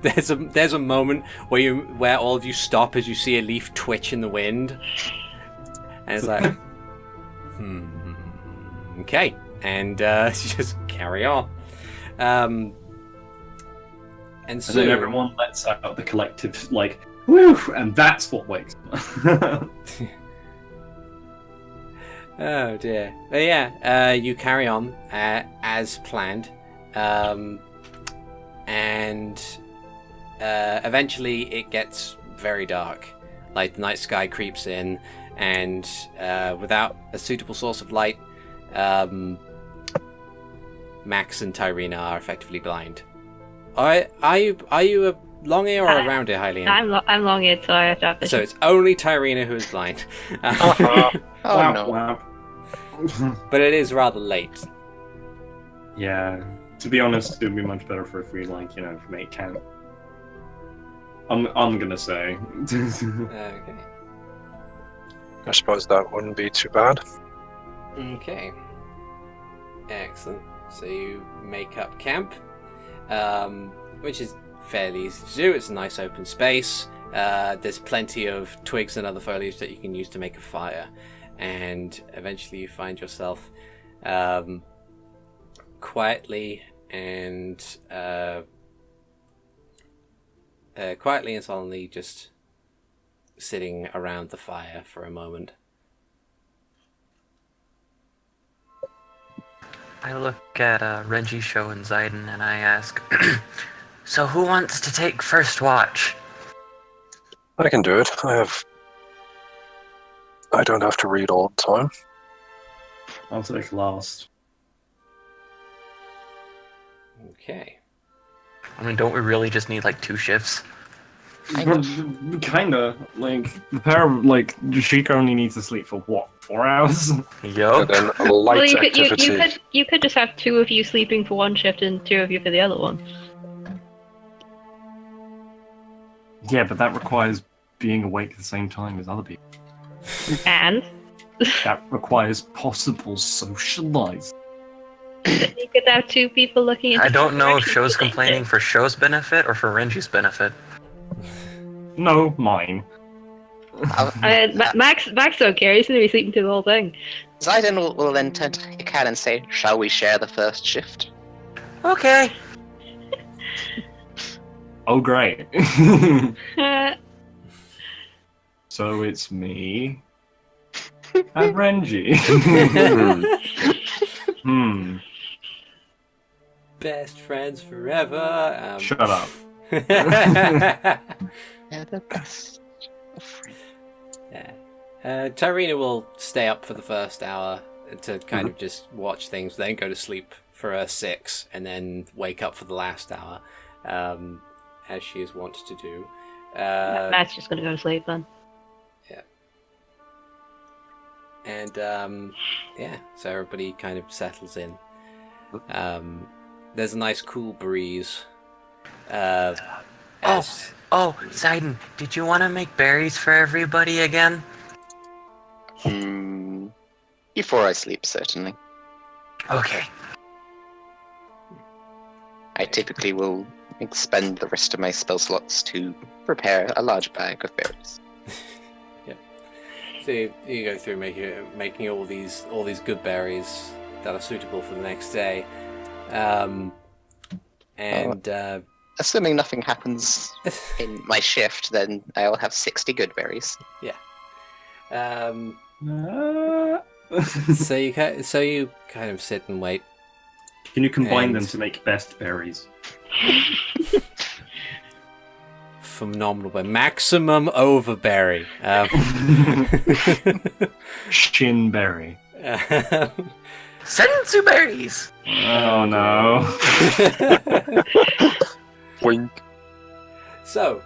There's a moment where all of you stop as you see a leaf twitch in the wind, and it's like, okay, and just carry on. And so then everyone lets out the collective, like, woo, and that's what wakes them. Oh dear. But yeah, you carry on as planned, and eventually it gets very dark. Like the night sky creeps in, and without a suitable source of light, Max and Tyrina are effectively blind. Are you a long ear or a round ear, Hylian? I'm long eared, so I have to have vision. So it's only Tyrina who is blind. Oh no. Wow. But it is rather late. Yeah. To be honest, it would be much better if we, like, make camp. I'm gonna say. Okay. I suppose that wouldn't be too bad. Okay. Excellent. So you make up camp, which is fairly easy to do. It's a nice open space. There's plenty of twigs and other foliage that you can use to make a fire. And eventually you find yourself quietly and solemnly just sitting around the fire for a moment. I look at Renji, Sho, and Ziden, and I ask, so who wants to take first watch? I can do it. I don't have to read all the time. I'll take last. Okay. I mean, don't we really just need, like, 2 shifts? Kinda. Like, the pair of, like, Sheikah only needs to sleep for, what, 4 hours? Yup. And then a light Well, activity. you could just have 2 of you sleeping for one shift and 2 of you for the other one. Yeah, but that requires being awake at the same time as other people. And That requires possible socializing. you could have 2 people looking at. I don't know if Sho's complaining for Sho's benefit or for Renji's benefit. No, mine. Max don't care. He's gonna be sleeping through the whole thing. Ziden will then turn to Hikan and say, "Shall we share the first shift?" Okay. Oh, great. Uh, So it's me and Renji. Best friends forever. Shut up. They're the best of friends. Yeah. Tyrina will stay up for the first hour to kind of just watch things, then go to sleep for her 6, and then wake up for the last hour, as she is wont to do. Matt's just gonna go to sleep then. And so everybody kind of settles in. There's a nice cool breeze. Oh, Ziden, did you want to make berries for everybody again? Before I sleep, certainly. Okay. I typically will expend the rest of my spell slots to prepare a large bag of berries. So you go through making all these good berries that are suitable for the next day, Assuming nothing happens in my shift, then I'll have 60 good berries. So you kind of sit and wait. Can you combine And- them to make best berries? Phenomenal, but maximum overberry. Shinberry. Senzu berries! Oh no. Wink. So,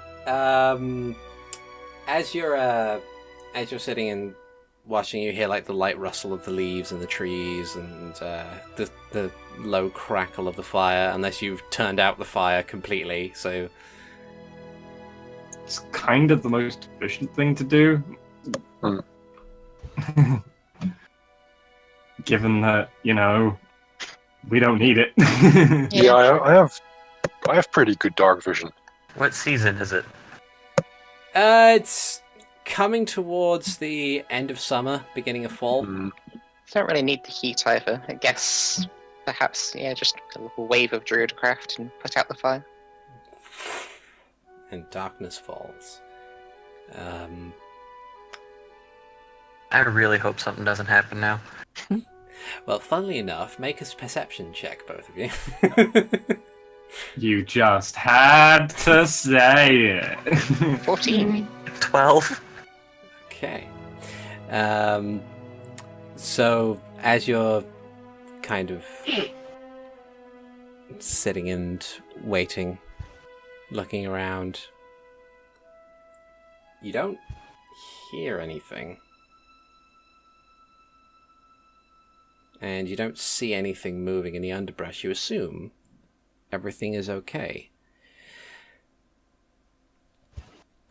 as you're sitting and watching, you hear like the light rustle of the leaves and the trees, and the low crackle of the fire. Unless you've turned out the fire completely, so it's kind of the most efficient thing to do. Given that, we don't need it. Yeah, I have pretty good dark vision. What season is it? It's coming towards the end of summer, beginning of fall. Don't really need the heat either. I guess perhaps, just a little wave of druidcraft and put out the fire. And darkness falls. I really hope something doesn't happen now. Well, funnily enough, make a perception check, both of you. You just had to say it. 14. 12. Okay. So, as you're kind of sitting and waiting, looking around, you don't hear anything. And you don't see anything moving in the underbrush. You assume everything is okay.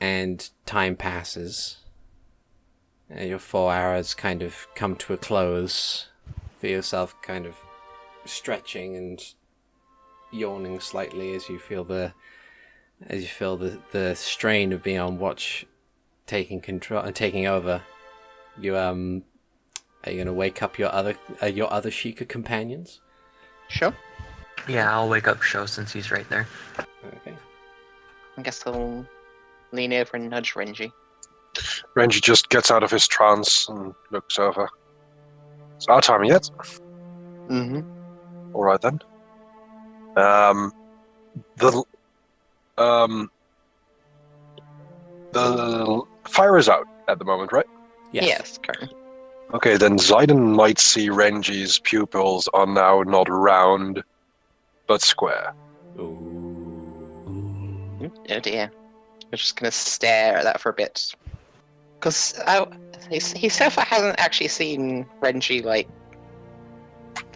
And time passes. And your 4 hours kind of come to a close. Feel yourself kind of stretching and yawning slightly as you feel the strain of being on watch taking control and taking over. You are you gonna wake up your other Sheikah companions? Sure. Yeah, I'll wake up Sho since he's right there. Okay. I guess I'll lean over and nudge Renji. Renji just gets out of his trance and looks over. It's our time yet? Mm-hmm. All right then. The fire is out at the moment, right? Yes, currently. Okay, then Ziden might see Renji's pupils are now not round, but square. Ooh. Oh dear. We're just gonna stare at that for a bit. Because he so far hasn't actually seen Renji,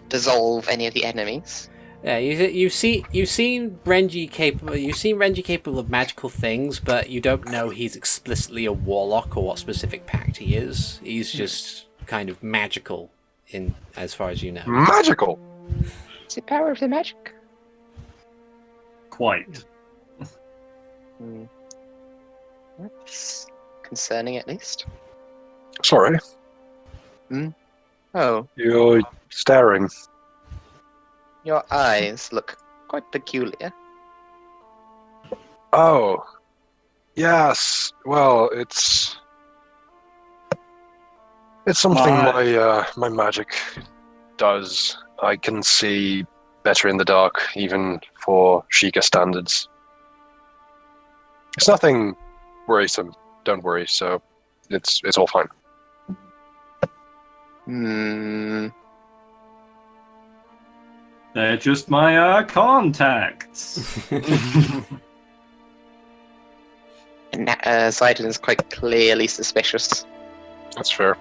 dissolve any of the enemies. Yeah, you've seen Renji capable of magical things, but you don't know he's explicitly a warlock or what specific pact he is. He's just kind of magical, in as far as you know. Magical! It's the power of the magic. Quite. That's concerning, at least. Sorry, Oh, you're staring. your eyes look quite peculiar. Oh, yes. Well, it's something my magic does. I can see better in the dark, even for Sheikah standards. It's nothing worrisome. Don't worry. So, it's all fine. They're just my contacts. And Ziden is quite clearly suspicious. That's fair.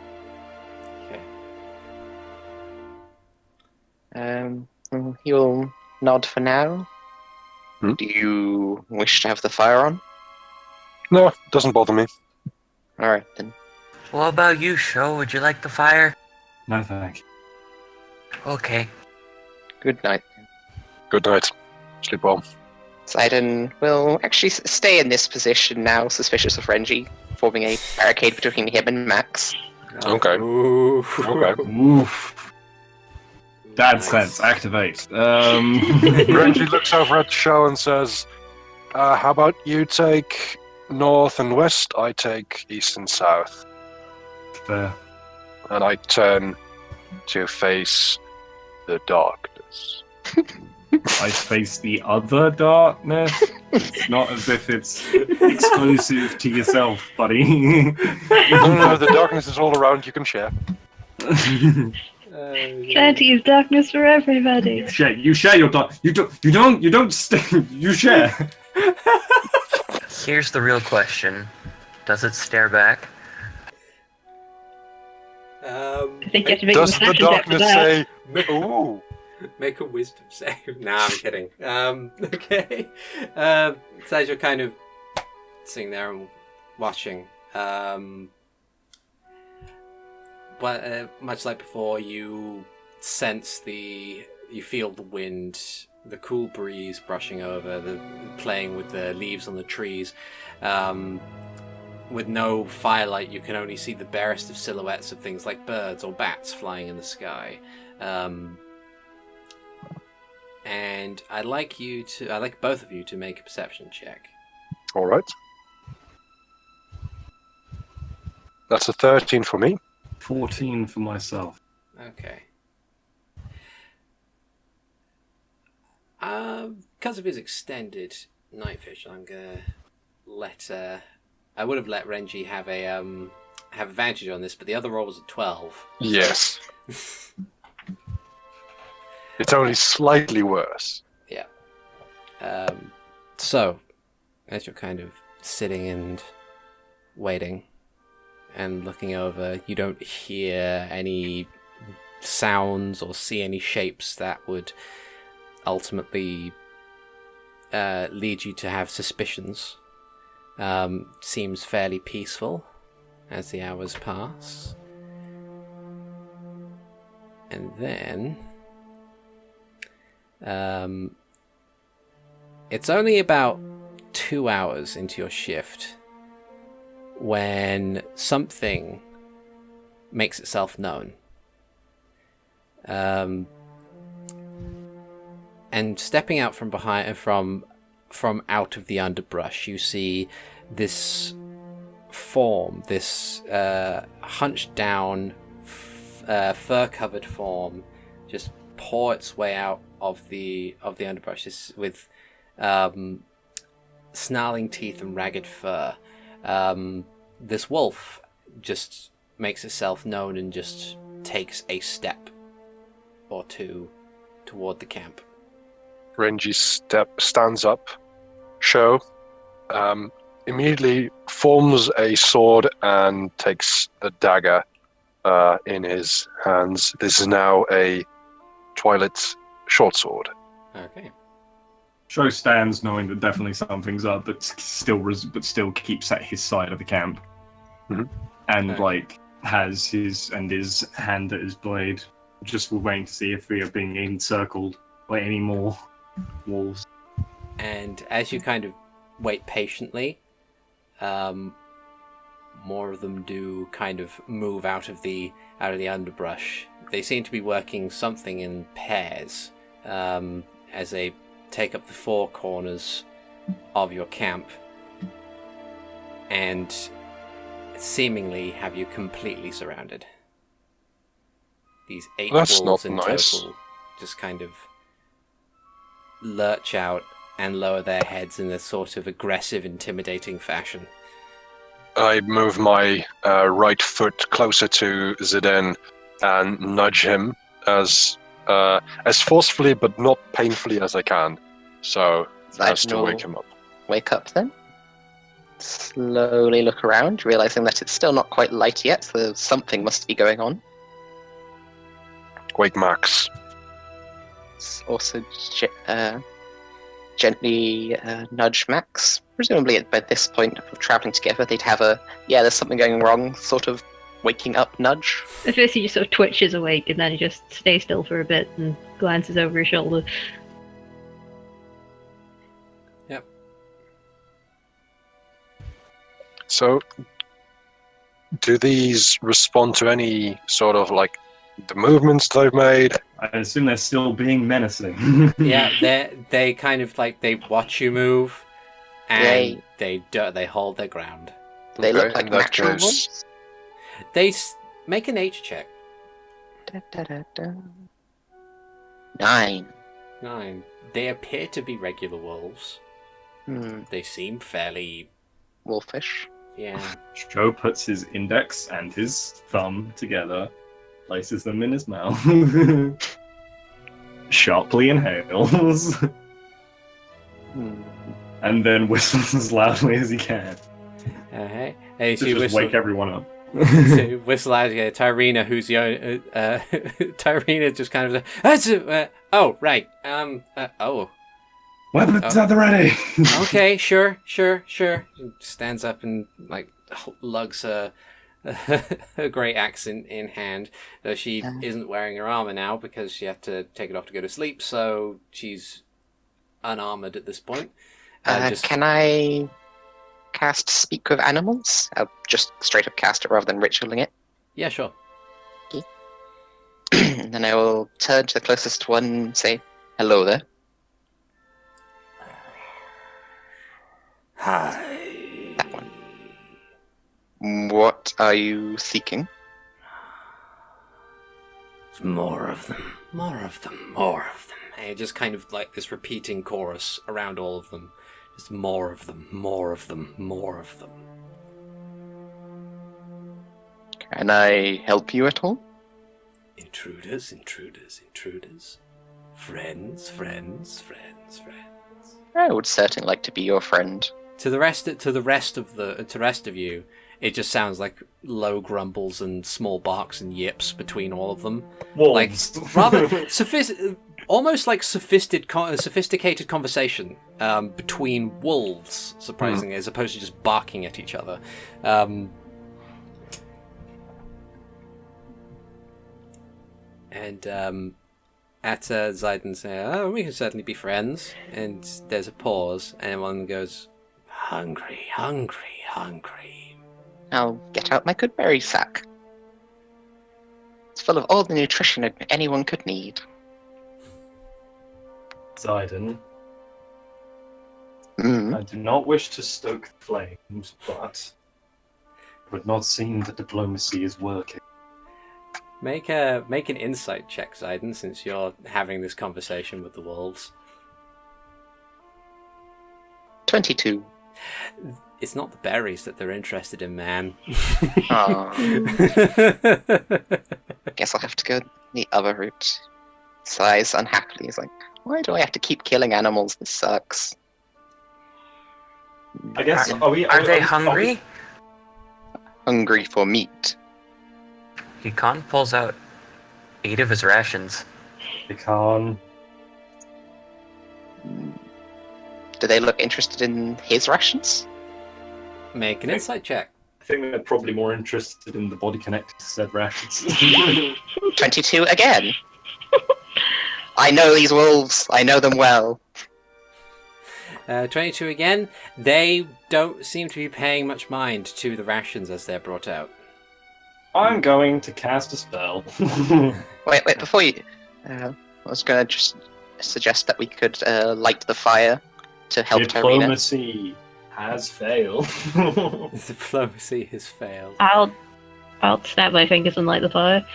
You'll nod for now. Hmm? Do you wish to have the fire on? No, doesn't bother me. Alright then. What about you, Sho? Would you like the fire? No thank you. Okay. Good night. Good night. Sleep well. Ziden will actually stay in this position now, suspicious of Renji, forming a barricade between him and Max. Okay. Ooh. Okay. Oof. Dad Nice. sense, activate. Renji looks over at Sho and says, how about you take north and west, I take east and south. There. And I turn to face the darkness. I face the other darkness. It's not as if it's exclusive to yourself, buddy. No, the darkness is all around, you can share. Plenty of darkness for everybody. You share your dark. You don't stay. You share. Here's the real question. Does it stare back? I think you have to make Does the concessions after darkness that. say, ooh? Make a wisdom save. Nah, I'm kidding. Okay. So as you're kind of sitting there and watching. But much like before, you sense you feel the wind, the cool breeze brushing over, playing with the leaves on the trees. With no firelight, you can only see the barest of silhouettes of things like birds or bats flying in the sky. And I'd like both of you to make a perception check. All right. That's a 13 for me. 14 for myself. Okay. Because of his extended night vision, I'm gonna let. I would have let Renji have advantage on this, but the other roll was a 12. Yes. It's only slightly worse. Yeah. So, as you're kind of sitting and waiting and looking over, you don't hear any sounds or see any shapes that would ultimately lead you to have suspicions. Seems fairly peaceful as the hours pass. And then it's only about 2 hours into your shift when something makes itself known. And stepping out from behind, from out of the underbrush, you see this form, this hunched down, fur-covered form, just pour its way out of the underbrush. This with snarling teeth and ragged fur. This wolf just makes itself known and just takes a step or two toward the camp. Renji stands up. Sho immediately forms a sword and takes a dagger in his hands. This is now a Twilight short sword. Okay. Sho stands knowing that definitely something's up, but still keeps at his side of the camp. Mhm. And Okay. has his hand at his blade. Just waiting to see if we are being encircled by any more wolves. And as you kind of wait patiently, more of them do kind of move out of the underbrush. They seem to be working something in pairs, as they take up the four corners of your camp and seemingly have you completely surrounded. These 8 That's wolves not in nice. total just kind of lurch out and lower their heads in a sort of aggressive, intimidating fashion. I move my right foot closer to Ziden and nudge him as forcefully but not painfully as I can, so as to wake him up. Wake up then. Slowly look around, realizing that it's still not quite light yet, so something must be going on. Wake Max. Also gently nudge Max. Presumably by this point of travelling together, they'd have a, there's something going wrong, sort of waking up nudge. At first he just sort of twitches awake and then he just stays still for a bit and glances over his shoulder. Yep. So, do these respond to any sort of like the movements they've made? I assume they're still being menacing. Yeah, they kind of like, they watch you move, and they hold their ground. They Okay, look like in that natural case- wolves. They make a nature check. Da, da, da, da. 9. 9. They appear to be regular wolves. They seem fairly, Wolfish. yeah. Sho puts his index and his thumb together, places them in his mouth, sharply inhales, and then whistles as loudly as he can Hey, so to you just whistle, wake everyone up. so you whistle out. Tyrina, who's the Tyrina, just kind of oh right, Weapons at the ready. Okay, sure. She stands up and like lugs her great axe in hand, though she isn't wearing her armor now because she had to take it off to go to sleep, so she's unarmored at this point. Can I cast Speak with Animals? I'll just straight up cast it rather than ritualing it. Yeah, sure. Then I will turn to the closest one and say, hello there. Hi. That one. What are you seeking? More of them. And it just kind of like this repeating chorus around all of them. Just more of them. Can I help you at all? Intruders. Friends. I would certainly like to be your friend. To the rest of you, it just sounds like low grumbles and small barks and yips between all of them. Wolves. Like rather almost like sophisticated conversation between wolves, surprisingly, as opposed to just barking at each other. And at Ziden say, "Oh, we can certainly be friends." And there's a pause, and one goes, "Hungry." I'll get out my good berry sack. It's full of all the nutrition anyone could need. Ziden, Mm. I do not wish to stoke the flames, but it would not seem that diplomacy is working. Make an insight check, Ziden, since you're having this conversation with the wolves. 22. It's not the berries that they're interested in, man. Oh. Guess I'll have to go the other route. Sighs unhappily. He's like, why do I have to keep killing animals? This sucks. I guess. Are they hungry? Hungry for meat. Hikan pulls out 8 of his rations. Hikan. Do they look interested in his rations? Make an insight check. I think they're probably more interested in the body connected to said rations. 22 again. I know these wolves. I know them well. 22 again. They don't seem to be paying much mind to the rations as they're brought out. I'm going to cast a spell. Wait, before you... I was going to just suggest that we could light the fire to help Tyrina. Diplomacy has failed. Diplomacy has failed. I'll snap my fingers and light the fire.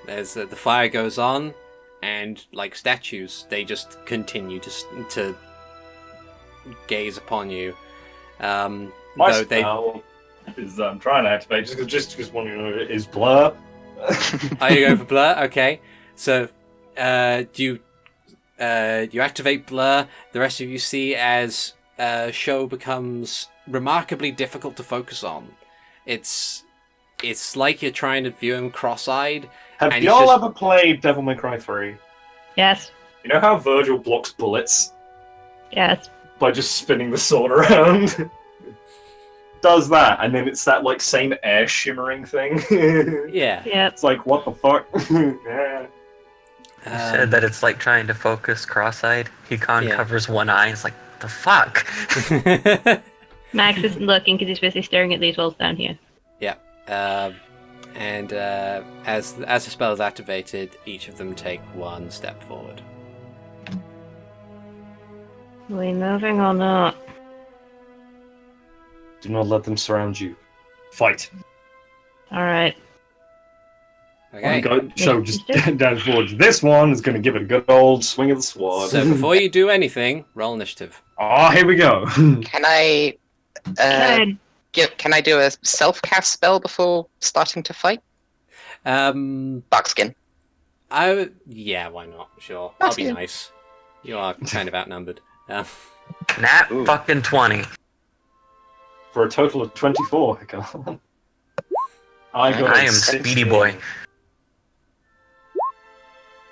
There's the fire goes on, and like statues, they just continue to gaze upon you. My Though spell is trying to activate just one is blur. Are you going for blur? Okay, so you activate blur. The rest of you see as Sho becomes remarkably difficult to focus on. It's like you're trying to view him cross-eyed. Have and y'all ever played Devil May Cry 3? Yes. You know how Virgil blocks bullets Yes. by just spinning the sword around? Does that, and then it's that like same air shimmering thing. Yeah. Yep. It's like, what the fuck? Yeah. You said that it's like trying to focus cross-eyed. Hikan covers one eye. It's like, the fuck? Max isn't looking because he's busy staring at these walls down here. Yeah. And as the spell is activated, each of them take one step forward. Are we moving or not? Do not let them surround you. Fight. Alright. Okay. So just down forward. This one is going to give it a good old swing of the sword. So before you do anything, roll initiative. Oh, here we go. Can I can I do a self-cast spell before starting to fight? Buckskin. Yeah, why not? Sure. I'll be nice. You are kind of outnumbered. Nat fucking 20. For a total of 24. Hikan. I am Speedy Boy.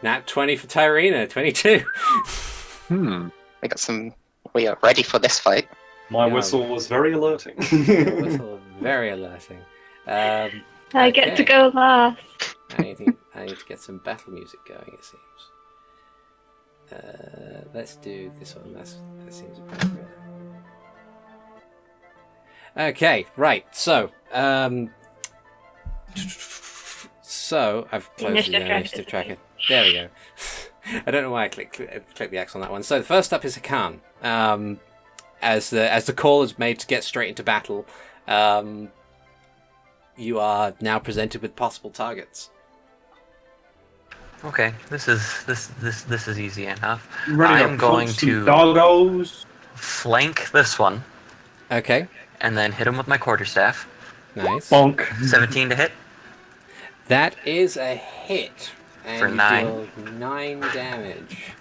Nat 20 for Tyrina, 22. We are ready for this fight. My Yeah. whistle was very alerting. Whistle, very alerting. I get to go last. I need to get some battle music going, it seems. Let's do this one. That seems appropriate. Okay, right. So I've closed the initiative tracker. There we go. I don't know why I clicked the X on that one. So the first up is Hikan. As the call is made to get straight into battle, you are now presented with possible targets. Okay, this is easy enough. Ready I'm going to doggos. flank this one Okay, and then hit him with my quarterstaff. nice. Bonk. 17 to hit. That is a hit. And For you 9. deal 9 damage.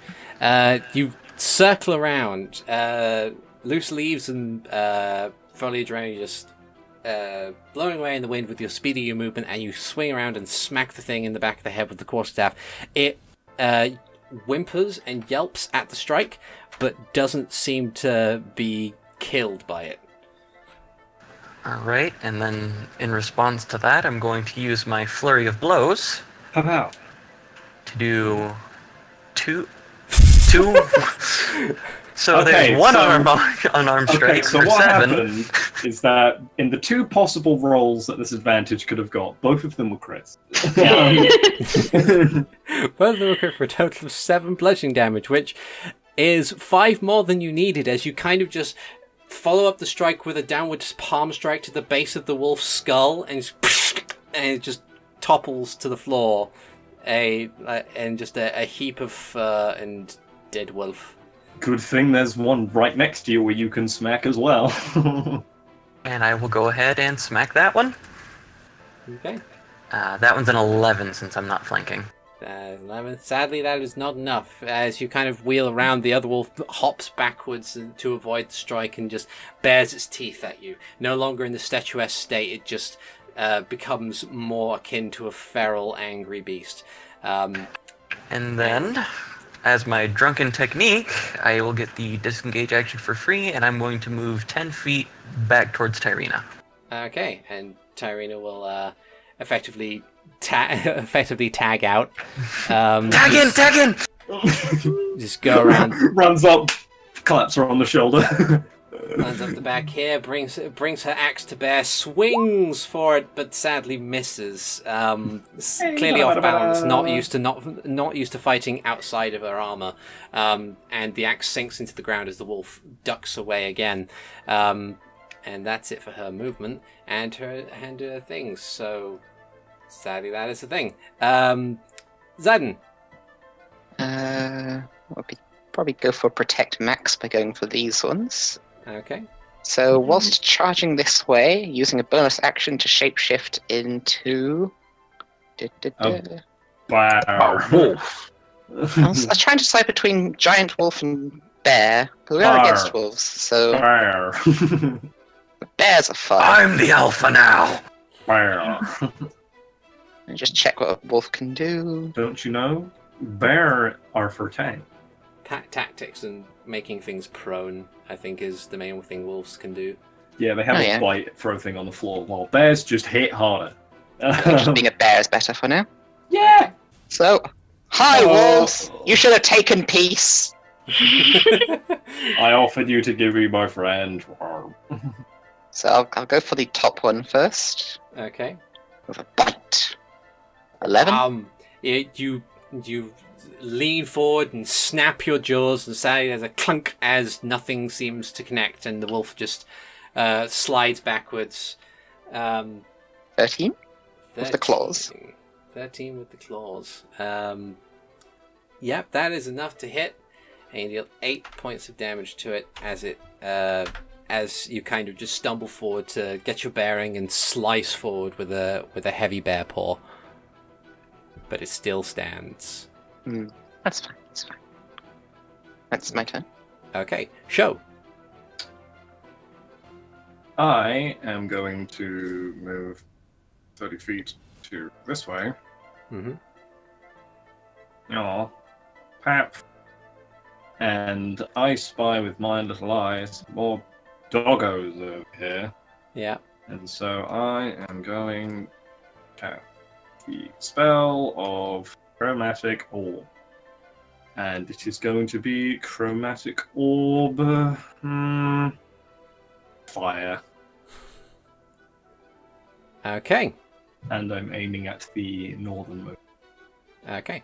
You circle around. Loose leaves and foliage around you just blowing away in the wind with your speed of your movement, and you swing around and smack the thing in the back of the head with the quarterstaff. It whimpers and yelps at the strike, but doesn't seem to be killed by it. Alright, and then in response to that, I'm going to use my flurry of blows Pow. to do two. So Okay, there's one so- unarmed Okay, strike so for what 7. happened is that in the 2 possible rolls that this advantage could have got, both of them were crits. Both of them were crit for a total of 7 bludgeoning damage, which is 5 more than you needed, as you kind of just follow up the strike with a downward palm strike to the base of the wolf's skull, and it just topples to the floor, and just a heap of fur and dead wolf. Good thing there's one right next to you where you can smack as well. And I will go ahead and smack that one. Okay. That one's an 11 since I'm not flanking. 11. Sadly, that is not enough. As you kind of wheel around, the other wolf hops backwards to avoid the strike and just bares its teeth at you. No longer in the statuesque state, it just becomes more akin to a feral, angry beast. And then, as my drunken technique, I will get the disengage action for free, and I'm going to move 10 feet back towards Tyrina. Okay, and Tyrina will effectively tag out. Tag in! Just go around. Runs up, claps her on the shoulder. Runs up the back here, brings her axe to bear, swings for it, but sadly misses. Clearly off balance, not used to fighting outside of her armor. And the axe sinks into the ground as the wolf ducks away again. And that's it for her movement and her things. So sadly, that is the thing. Ziden. We'll probably go for Protect Max by going for these ones. Okay. So whilst charging this way, using a bonus action to shapeshift into... Wow. Wolf. I was trying to decide between giant wolf and bear, because we are against wolves, so bears are fun. I'm the alpha now! And just check what a wolf can do. Don't you know? Bear are for tank. Tactics and making things prone, I think, is the main thing wolves can do. Yeah, they have a bite, throw thing on the floor, while bears just hit harder. I think just being a bear is better for now. Yeah! So, hi wolves! You should have taken peace! I offered you to give me my friend. So I'll go for the top one first. Okay. With a bite. 11? You lean forward and snap your jaws, and sadly there's a clunk as nothing seems to connect, and the wolf just slides backwards. 13? With the claws. 13 with the claws. Yep, that is enough to hit, and you deal 8 points of damage to it as you kind of just stumble forward to get your bearing and slice forward with a heavy bear paw. But it still stands. That's fine, that's fine. That's my turn. Okay, Sho. I am going to move 30 feet to this way. Mm-hmm. Aw. Pap. And I spy with my little eyes more doggos over here. Yeah. And so I am going to the spell of Chromatic Orb. And it is going to be Chromatic Orb. Fire. Okay. And I'm aiming at the northernmost. Okay.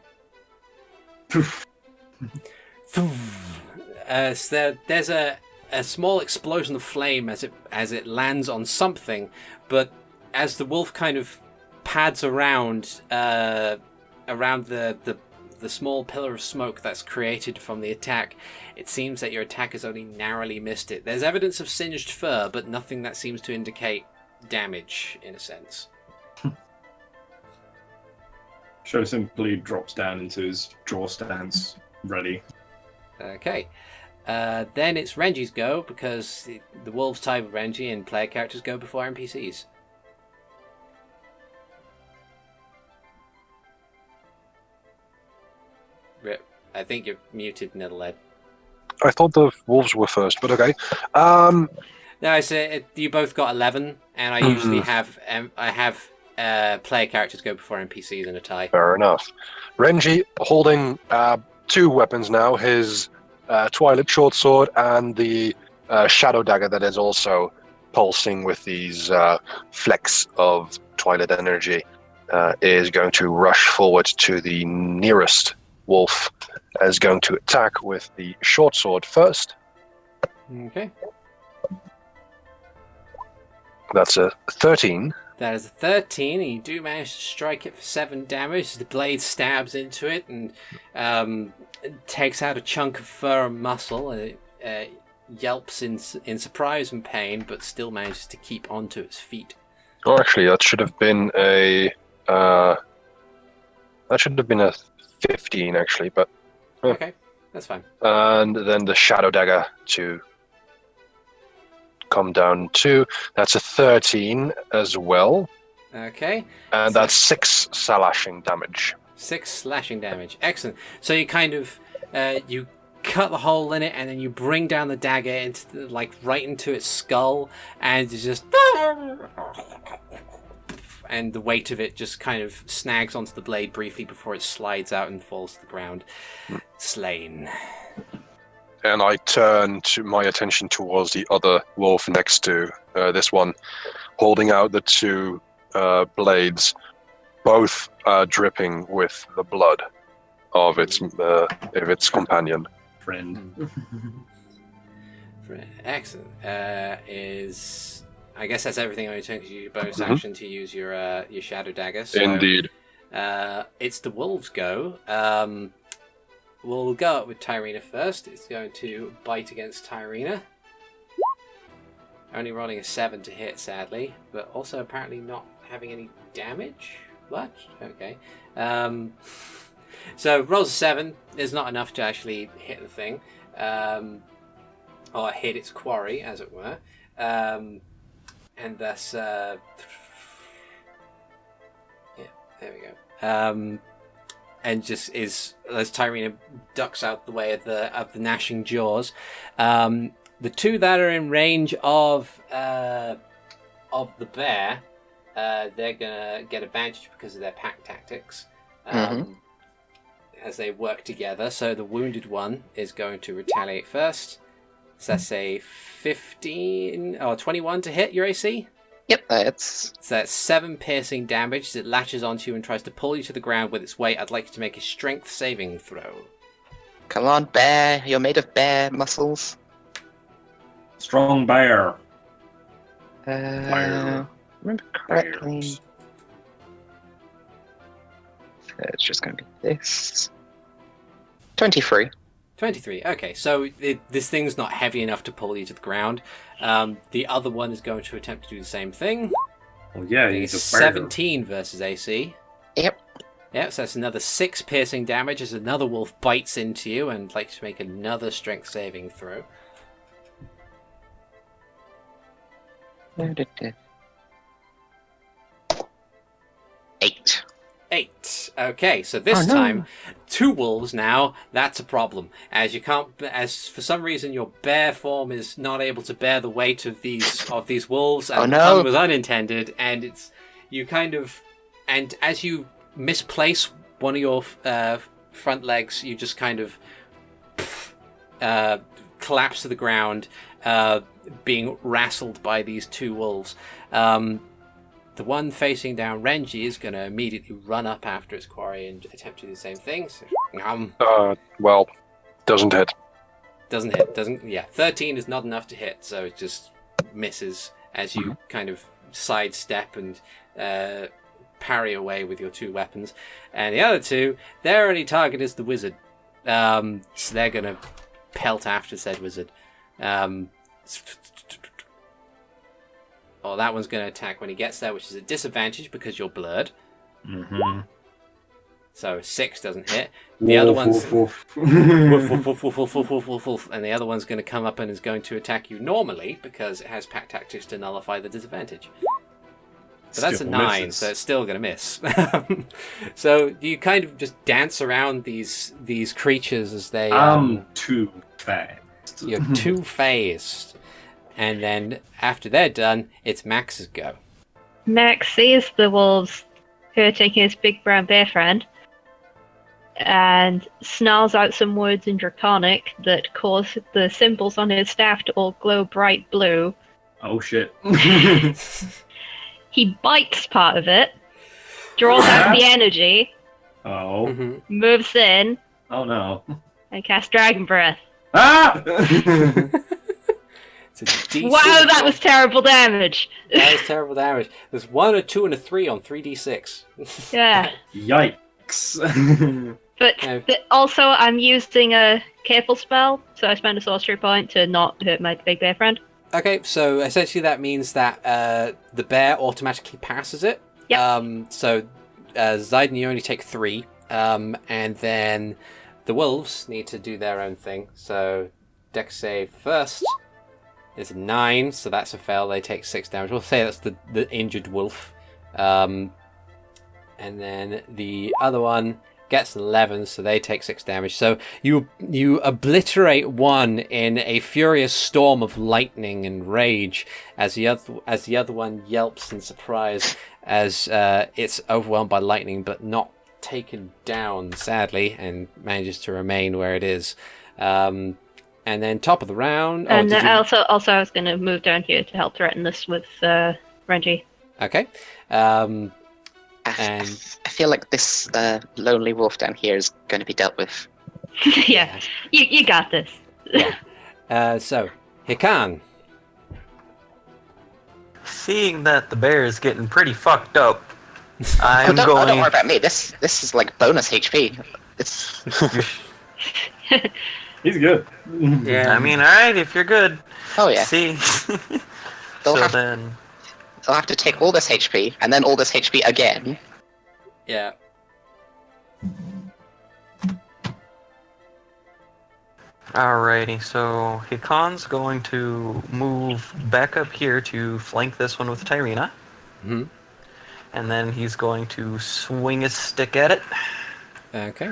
So there's a small explosion of flame as it lands on something, but as the wolf kind of pads around the small pillar of smoke that's created from the attack, it seems that your attack has only narrowly missed it. There's evidence of singed fur, but nothing that seems to indicate damage, in a sense. Sho simply drops down into his draw stance, ready. Okay. Then it's Renji's go, because the wolves tie with Renji and player characters go before NPCs. Rip, I think you're muted, NetherlAd. I thought the wolves were first, but okay. No, I said you both got 11, and I usually have player characters go before NPCs in a tie. Fair enough. Renji holding two weapons now, his Twilight Short Sword and the Shadow Dagger that is also pulsing with these flecks of Twilight energy, is going to rush forward to the nearest wolf, is going to attack with the Short Sword first. Okay. That's a 13. That is a 13, and you do manage to strike it for 7 damage as the blade stabs into it and takes out a chunk of fur and muscle, and it yelps in surprise and pain, but still manages to keep onto its feet. Oh, actually, that should have been a 15, actually, but... Okay, that's fine. And then the Shadow Dagger to come down to... That's a 13 as well. Okay. And So- that's 6 slashing damage. 6 slashing damage. Excellent. So you kind of... you cut the hole in it, and then you bring down the dagger into right into its skull, and it's just... And the weight of it just kind of snags onto the blade briefly before it slides out and falls to the ground. Slain. And I turn to my attention towards the other wolf next to this one, holding out the two blades, both dripping with the blood of its companion. Friend. Excellent. I guess that's everything on your turn, because you use your bonus action to use your Shadow Dagger. So, Indeed. it's the wolves' go. We'll go up with Tyrina first. It's going to bite against Tyrina. Only rolling a 7 to hit, sadly, but also apparently not having any damage. What? Okay. So rolls a 7 is not enough to actually hit the thing, or hit its quarry, as it were. And thus, yeah, there we go. And just as Tyrina ducks out the way of the gnashing jaws, the two that are in range of the bear, they're gonna get advantage because of their pack tactics as they work together. So the wounded one is going to retaliate first. So that's a 15 or 21 to hit your AC. Yep, that's... So that's 7 piercing damage as it latches onto you and tries to pull you to the ground with its weight. I'd like you to make a strength saving throw. Come on, bear. You're made of bear muscles. Strong bear. Fire. Remember correctly. It's just going to be this. 23. 23. Okay, so this thing's not heavy enough to pull you to the ground. The other one is going to attempt to do the same thing. Well, yeah, I think he's it's a bear. 17 versus AC. Yep. Yep, so that's another 6 piercing damage as another wolf bites into you and likes to make another strength saving throw. 8. 8. Okay, so this time, 2 wolves now, that's a problem. As for some reason your bear form is not able to bear the weight of these wolves, and the pun was unintended, and and as you misplace one of your front legs, you just kind of collapse to the ground, being wrestled by these 2 wolves. The one facing down Renji is going to immediately run up after its quarry and attempt to do the same thing. So, well, doesn't hit. Doesn't hit. 13 is not enough to hit, so it just misses as you kind of sidestep and parry away with your 2 weapons. And the other 2, their only target is the wizard. So they're going to pelt after said wizard. That one's going to attack when he gets there, which is a disadvantage because you're blurred. Mm-hmm. So 6 doesn't hit. The other one's and the other one's going to come up and is going to attack you normally because it has pack tactics to nullify the disadvantage. But that's a 9, misses. So it's still going to miss. So you kind of just dance around these creatures as they. I'm too fast. You're too phased. And then after they're done, it's Max's go. Max sees the wolves who are taking his big brown bear friend and snarls out some words in Draconic that cause the symbols on his staff to all glow bright blue. Oh shit. He bites part of it, draws out the energy, moves in, oh no, and casts Dragon Breath. Ah! Wow, that was terrible damage. That is terrible damage. There's 1, a 2, and a 3 on 3d6. Yeah. Yikes. But also, I'm using a careful spell, so I spend a sorcery point to not hurt my big bear friend. Okay, so essentially that means that the bear automatically passes it. Yep. So Ziden, you only take 3, and then the wolves need to do their own thing. So Dex save first. It's a 9, so that's a fail. They take 6 damage. We'll say that's the injured wolf. And then the other one gets an 11, so they take 6 damage. So you obliterate one in a furious storm of lightning and rage as the other one yelps in surprise as it's overwhelmed by lightning, but not taken down, sadly, and manages to remain where it is. And then top of the round. And also, I was going to move down here to help threaten this with Renji. Okay. I feel like this lonely wolf down here is going to be dealt with. Yeah, you got this. Yeah. So, Hikan. Seeing that the bear is getting pretty fucked up, I'm don't going. Don't worry about me. This is like bonus HP. It's. He's good. Yeah, I mean, alright, if you're good. Oh yeah. See. They'll They'll have to take all this HP and then all this HP again. Yeah. Alrighty, so Hikan's going to move back up here to flank this one with Tyrina. Mm-hmm. And then he's going to swing his stick at it. Okay.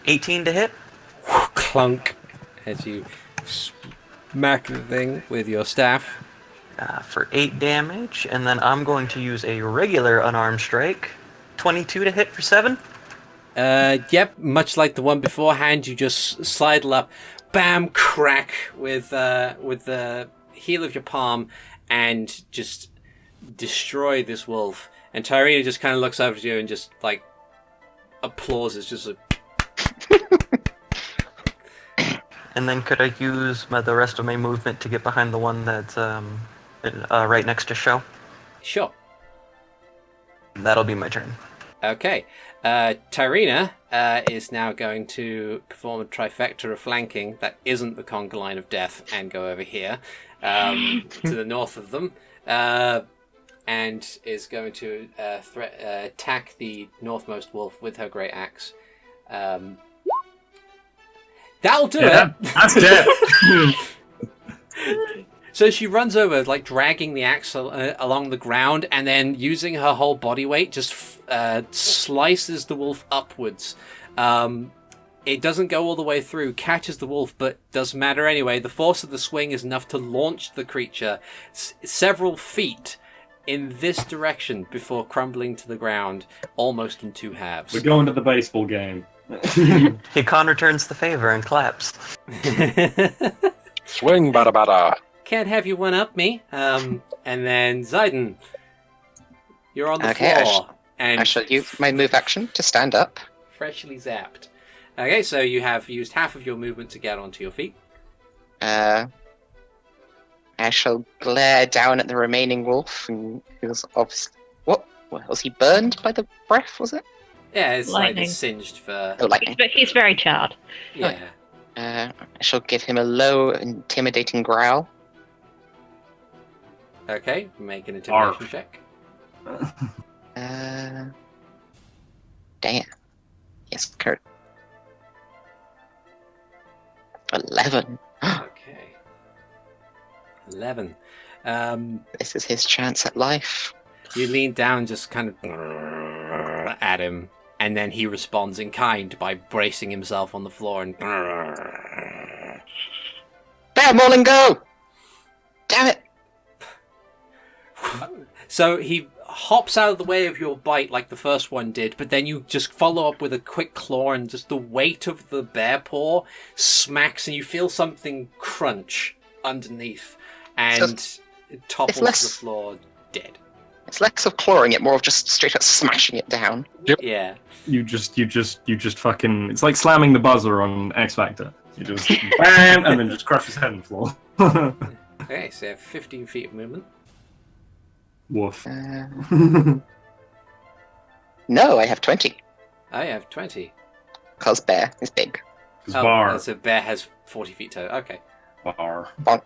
18 to hit. Clunk as you smack the thing with your staff. For 8 damage, and then I'm going to use a regular unarmed strike. 22 to hit for 7. Yep, much like the one beforehand, you just sidle up, bam, crack with the heel of your palm, and just destroy this wolf. And Tyrina just kind of looks over to you and just like applauses, just like. And then could I use the rest of my movement to get behind the one that's right next to Sho? Sure. That'll be my turn. Okay. Tyrina is now going to perform a trifecta of flanking that isn't the conga line of death and go over here to the north of them. And is going to attack the northmost wolf with her great axe. That'll do it. That's dead. So she runs over, like dragging the axe along the ground, and then using her whole body weight, just slices the wolf upwards. It doesn't go all the way through, catches the wolf, but doesn't matter anyway. The force of the swing is enough to launch the creature several feet in this direction before crumbling to the ground, almost in two halves. We're going to the baseball game. Hikan returns the favor and claps. Swing, bada bada. Can't have you one up me. And then Ziden, you're on the Okay, floor, and I shall use my move action to stand up. freshly zapped. Okay, so you have used half of your movement to get onto your feet. I shall glare down at the remaining wolf, and who's obviously... What? Was he burned by the breath, was it? Yeah, it's like Lightning. singed for... Oh, lightning. He's very charred. Yeah. I shall give him a low, intimidating growl. Okay, make an intimidation Arf. check. Damn. Yes, Kurt. 11. Okay. 11. This is his chance at life. You lean down, just kind of at him, and then he responds in kind by bracing himself on the floor and... There, Morlin, go! Damn it! So he hops out of the way of your bite like the first one did, but then you just follow up with a quick claw, and just the weight of the bear paw smacks, and you feel something crunch underneath, and it topples it's less- the floor dead. It's less of clawing it, more of just straight up smashing it down. Yeah. You just fucking. It's like slamming the buzzer on X Factor. You just bam, and then just crush his head on the floor. Okay, so you have 15 feet of movement. Woof. No, I have 20. Oh, you have 20. Because bear is big. Bar. So bear has 40 feet total. Okay. Bar. Bonk.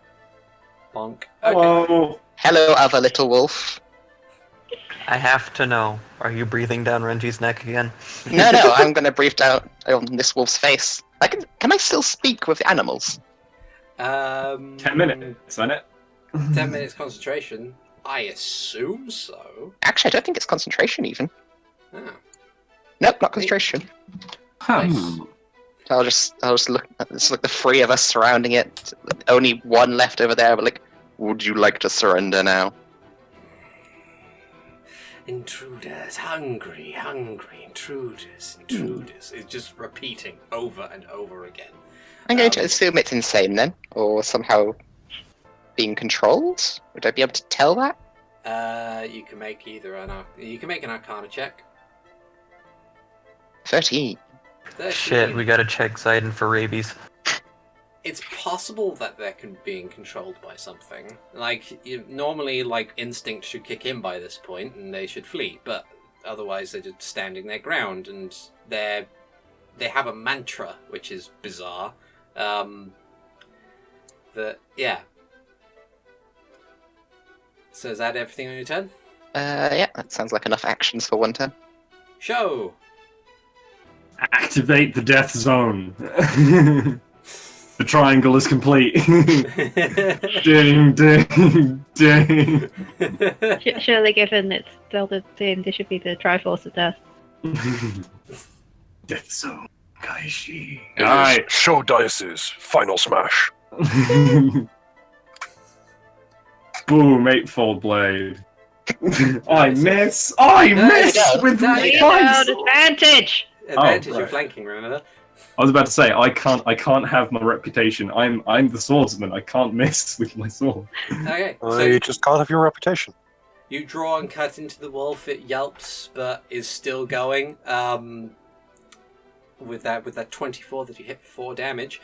Okay. Hello. Hello, other little wolf. I have to know. Are you breathing down Renji's neck again? No, I'm going to breathe down on this wolf's face. Can I still speak with animals? 10 minutes, isn't it? 10 minutes concentration. I assume so. Actually, I don't think it's concentration even. Oh. Nope, not concentration. Nice. I'll just look. It's like the three of us surrounding it. Only one left over there. But like, would you like to surrender now? Intruders, hungry, intruders. It's just repeating over and over again. I'm going to assume it's insane then, or somehow being controlled. Would I be able to tell that? You can make either an Arcana check. 13. 13. Shit, we gotta check Ziden for rabies. It's possible that they're being controlled by something. Normally, instinct should kick in by this point, and they should flee. But otherwise, they're just standing their ground, and they have a mantra, which is bizarre. Yeah. So is that everything on your turn? Yeah, that sounds like enough actions for one turn. Show. Activate the death zone. The triangle is complete. Ding, ding, ding. Surely, given it's Zelda theme, this should be the Triforce of Death. Death zone. Kaishi. It Alright. is Sho Daius' final smash. Boom, eightfold blade. I miss! I miss go. with No, my you points! Advantage! Advantage, right. you're flanking, remember? I was about to say I can't have my reputation. I'm the swordsman. I can't miss with my sword. Okay, You so just can't have your reputation. you draw and cut into the wolf. It yelps, but is still going. With that 24 that you hit for 4 damage.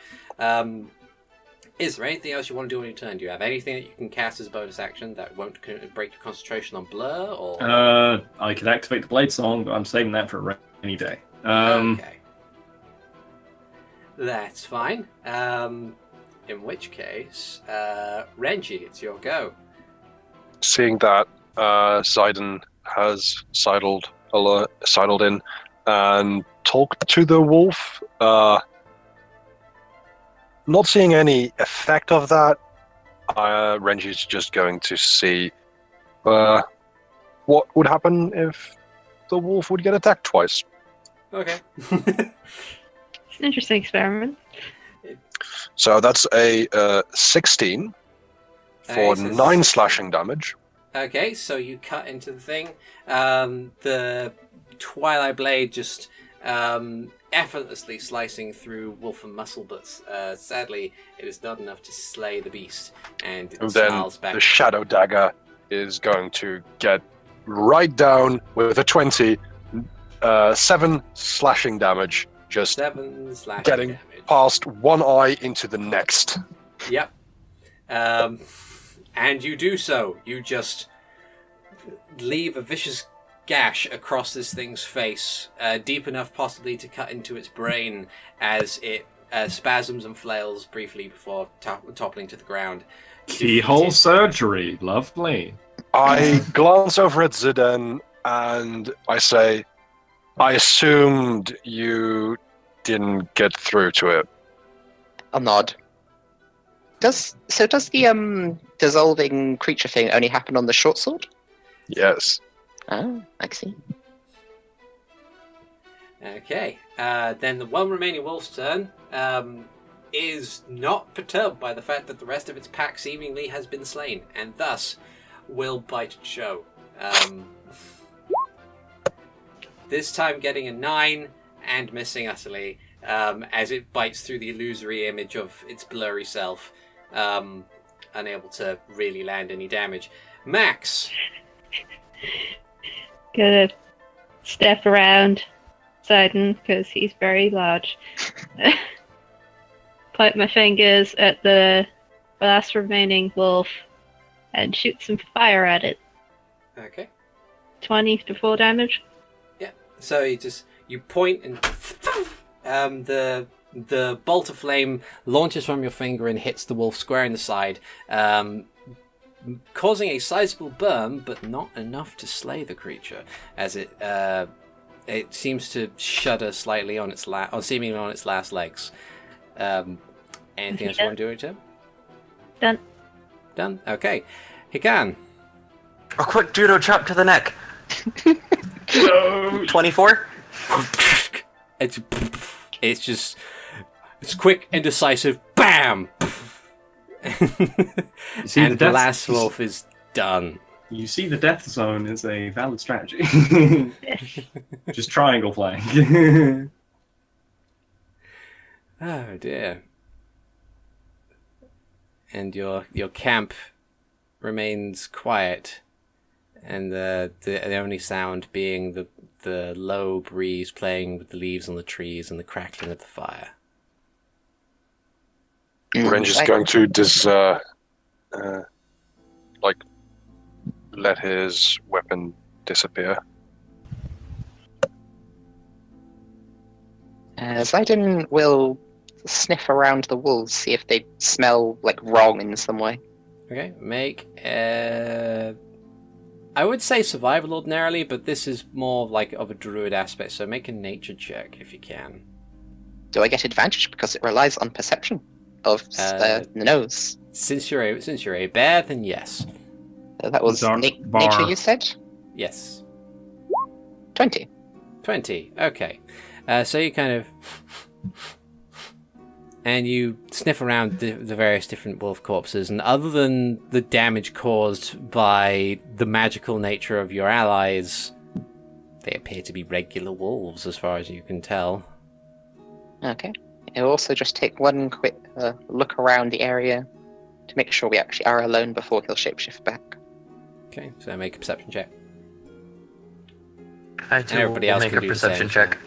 Is there anything else you want to do on your turn? Do you have anything that you can cast as a bonus action that won't break your concentration on blur? Or I could activate the blade song, but I'm saving that for a rainy day. okay, that's fine. In which case, Renji, it's your go. Seeing that Ziden has sidled in and talked to the wolf, not seeing any effect of that, Renji's just going to see what would happen if the wolf would get attacked twice. Okay. It's an interesting experiment. So that's a 16 for so 9 slashing damage. Okay, so you cut into the thing. The Twilight Blade just effortlessly slicing through wolf and muscle, but sadly, it is not enough to slay the beast, and it And then snarls back. the Shadow Dagger is going to get right down with a 20, 7 slashing damage, just 7 slashing getting damage. past one eye into the next. Yep. And you do so. You just leave a vicious gash across this thing's face, deep enough possibly to cut into its brain as it spasms and flails briefly before toppling to the ground. Keyhole Defeated. surgery, lovely. I glance over at Ziden and I say, I assumed you didn't get through to it. I'll nod. Does the dissolving creature thing only happen on the short sword? Yes. Oh, I see. Okay. Then the one remaining wolf's turn is not perturbed by the fact that the rest of its pack seemingly has been slain, and thus will bite at Sho. This time getting a 9 and missing utterly, as it bites through the illusory image of its blurry self, unable to really land any damage. Max! Gonna step around Ziden because he's very large. Point my fingers at the last remaining wolf and shoot some fire at it. Okay. 20 to 4 damage. So you point and the bolt of flame launches from your finger and hits the wolf square in the side, causing a sizable burn, but not enough to slay the creature, as it seems to shudder slightly on its seemingly on its last legs. Anything else you want to do with it? Done. Done. Okay, Hikan. A quick judo chop to the neck. 24? It's quick and decisive. Bam! See, and the last wolf is done. You see, the death zone is a valid strategy. Just triangle flank. Oh dear. And your camp remains quiet, and the only sound being the low breeze playing with the leaves on the trees and the crackling of the fire. Renji's going to let his weapon disappear. Ziden will sniff around the walls, see if they smell like wrong in some way. Okay, make I would say survival ordinarily, but this is more like of a druid aspect, so make a nature check if you can. Do I get advantage because it relies on perception of the nose? Since you're a bear, then yes. That was Dark nature, bar. you said? Yes. 20. 20. Okay. So you kind of and you sniff around the various different wolf corpses, and other than the damage caused by the magical nature of your allies, they appear to be regular wolves as far as you can tell. Okay. I'll also just take one quick look around the area to make sure we actually are alone before he'll shapeshift back. Okay, so make a perception check. I too everybody will else make can a do the perception same. check.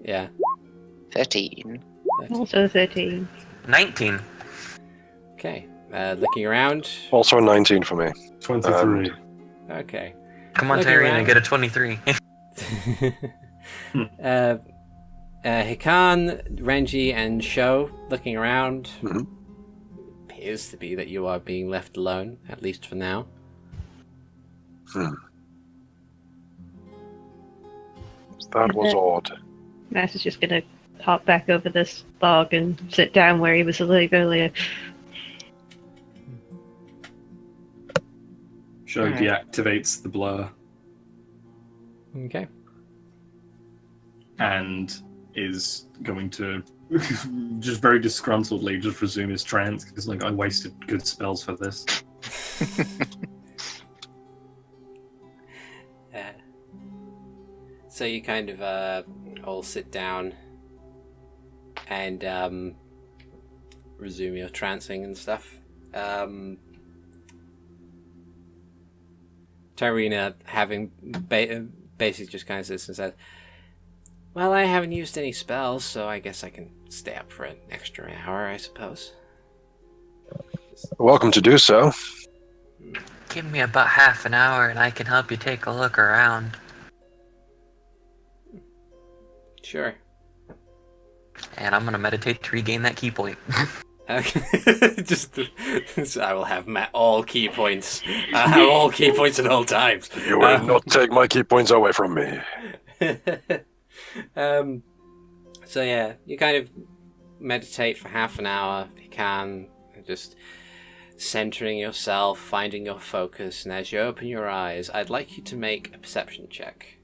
Yeah. 13. Also 13. 19. Okay. Looking around. Also a 19 for me. 23. Okay. Come on, Looking Tyrina, around. get a 23. Hikan, Renji, and Sho looking around. Mhm. Appears to be that you are being left alone, at least for now. That was odd. Max is just gonna hop back over this log and sit down where he was alive earlier. Sho deactivates the blur Okay. and is going to just very disgruntledly just resume his trance because like I wasted good spells for this. So you kind of all sit down and resume your trancing and stuff. Tyrina, having basically just kind of sits and says, "Well, I haven't used any spells, so I guess I can stay up for an extra hour, I suppose." Welcome to do so. Give me about half an hour and I can help you take a look around. Sure. And I'm gonna meditate to regain that key point. Okay. I will have all key points. I have all key points at all times. You will not take my key points away from me. So yeah, you kind of meditate for half an hour if you can, just centering yourself, finding your focus, and as you open your eyes, I'd like you to make a perception check.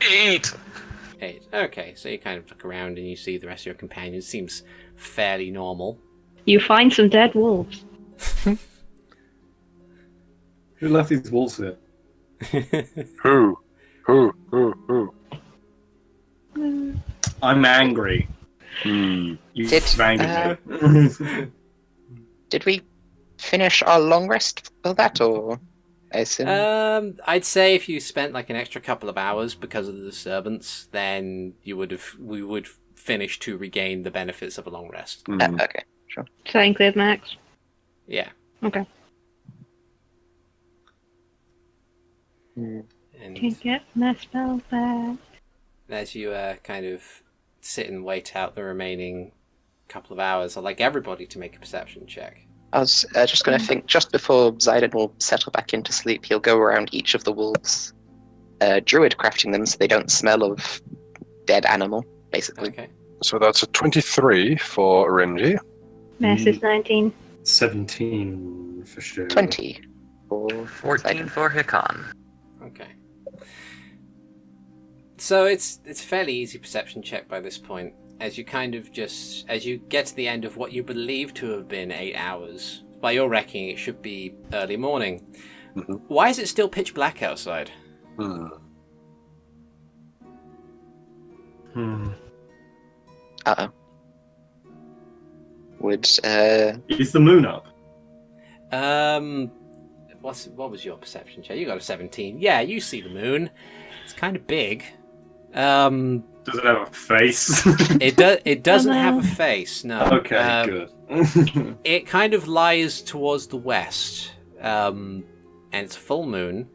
8! 8. Okay, so you kind of look around and you see the rest of your companions. Seems fairly normal. You find some dead wolves. Who left these wolves here? Who? I'm angry. Hmm. You've angered me. Did we finish our long rest for that, or I assume? I'd say if you spent like an extra couple of hours because of the disturbance, then we would finish to regain the benefits of a long rest. Okay, sure. So that include Max? Yeah. Okay. Mm. And Can get my spell back. as you kind of sit and wait out the remaining couple of hours, I'd like everybody to make a perception check. I was just going to think, just before Ziden will settle back into sleep, he'll go around each of the wolves, druid crafting them so they don't smell of dead animal, basically. Okay. So that's a 23 for Renji. Max is 19. 17 for sure. 20 for 14 Ziden. for Hikan. Okay. So it's fairly easy perception check by this point. As you as you get to the end of what you believe to have been 8 hours, by your reckoning it should be early morning. Mm-hmm. Why is it still pitch black outside? Uh-oh. Would, Is the moon up? What was your perception check? You got a 17. Yeah, you see the moon. It's kind of big. Does it have a face? It doesn't have a face. No. Okay, good. It kind of lies towards the west, and it's a full moon.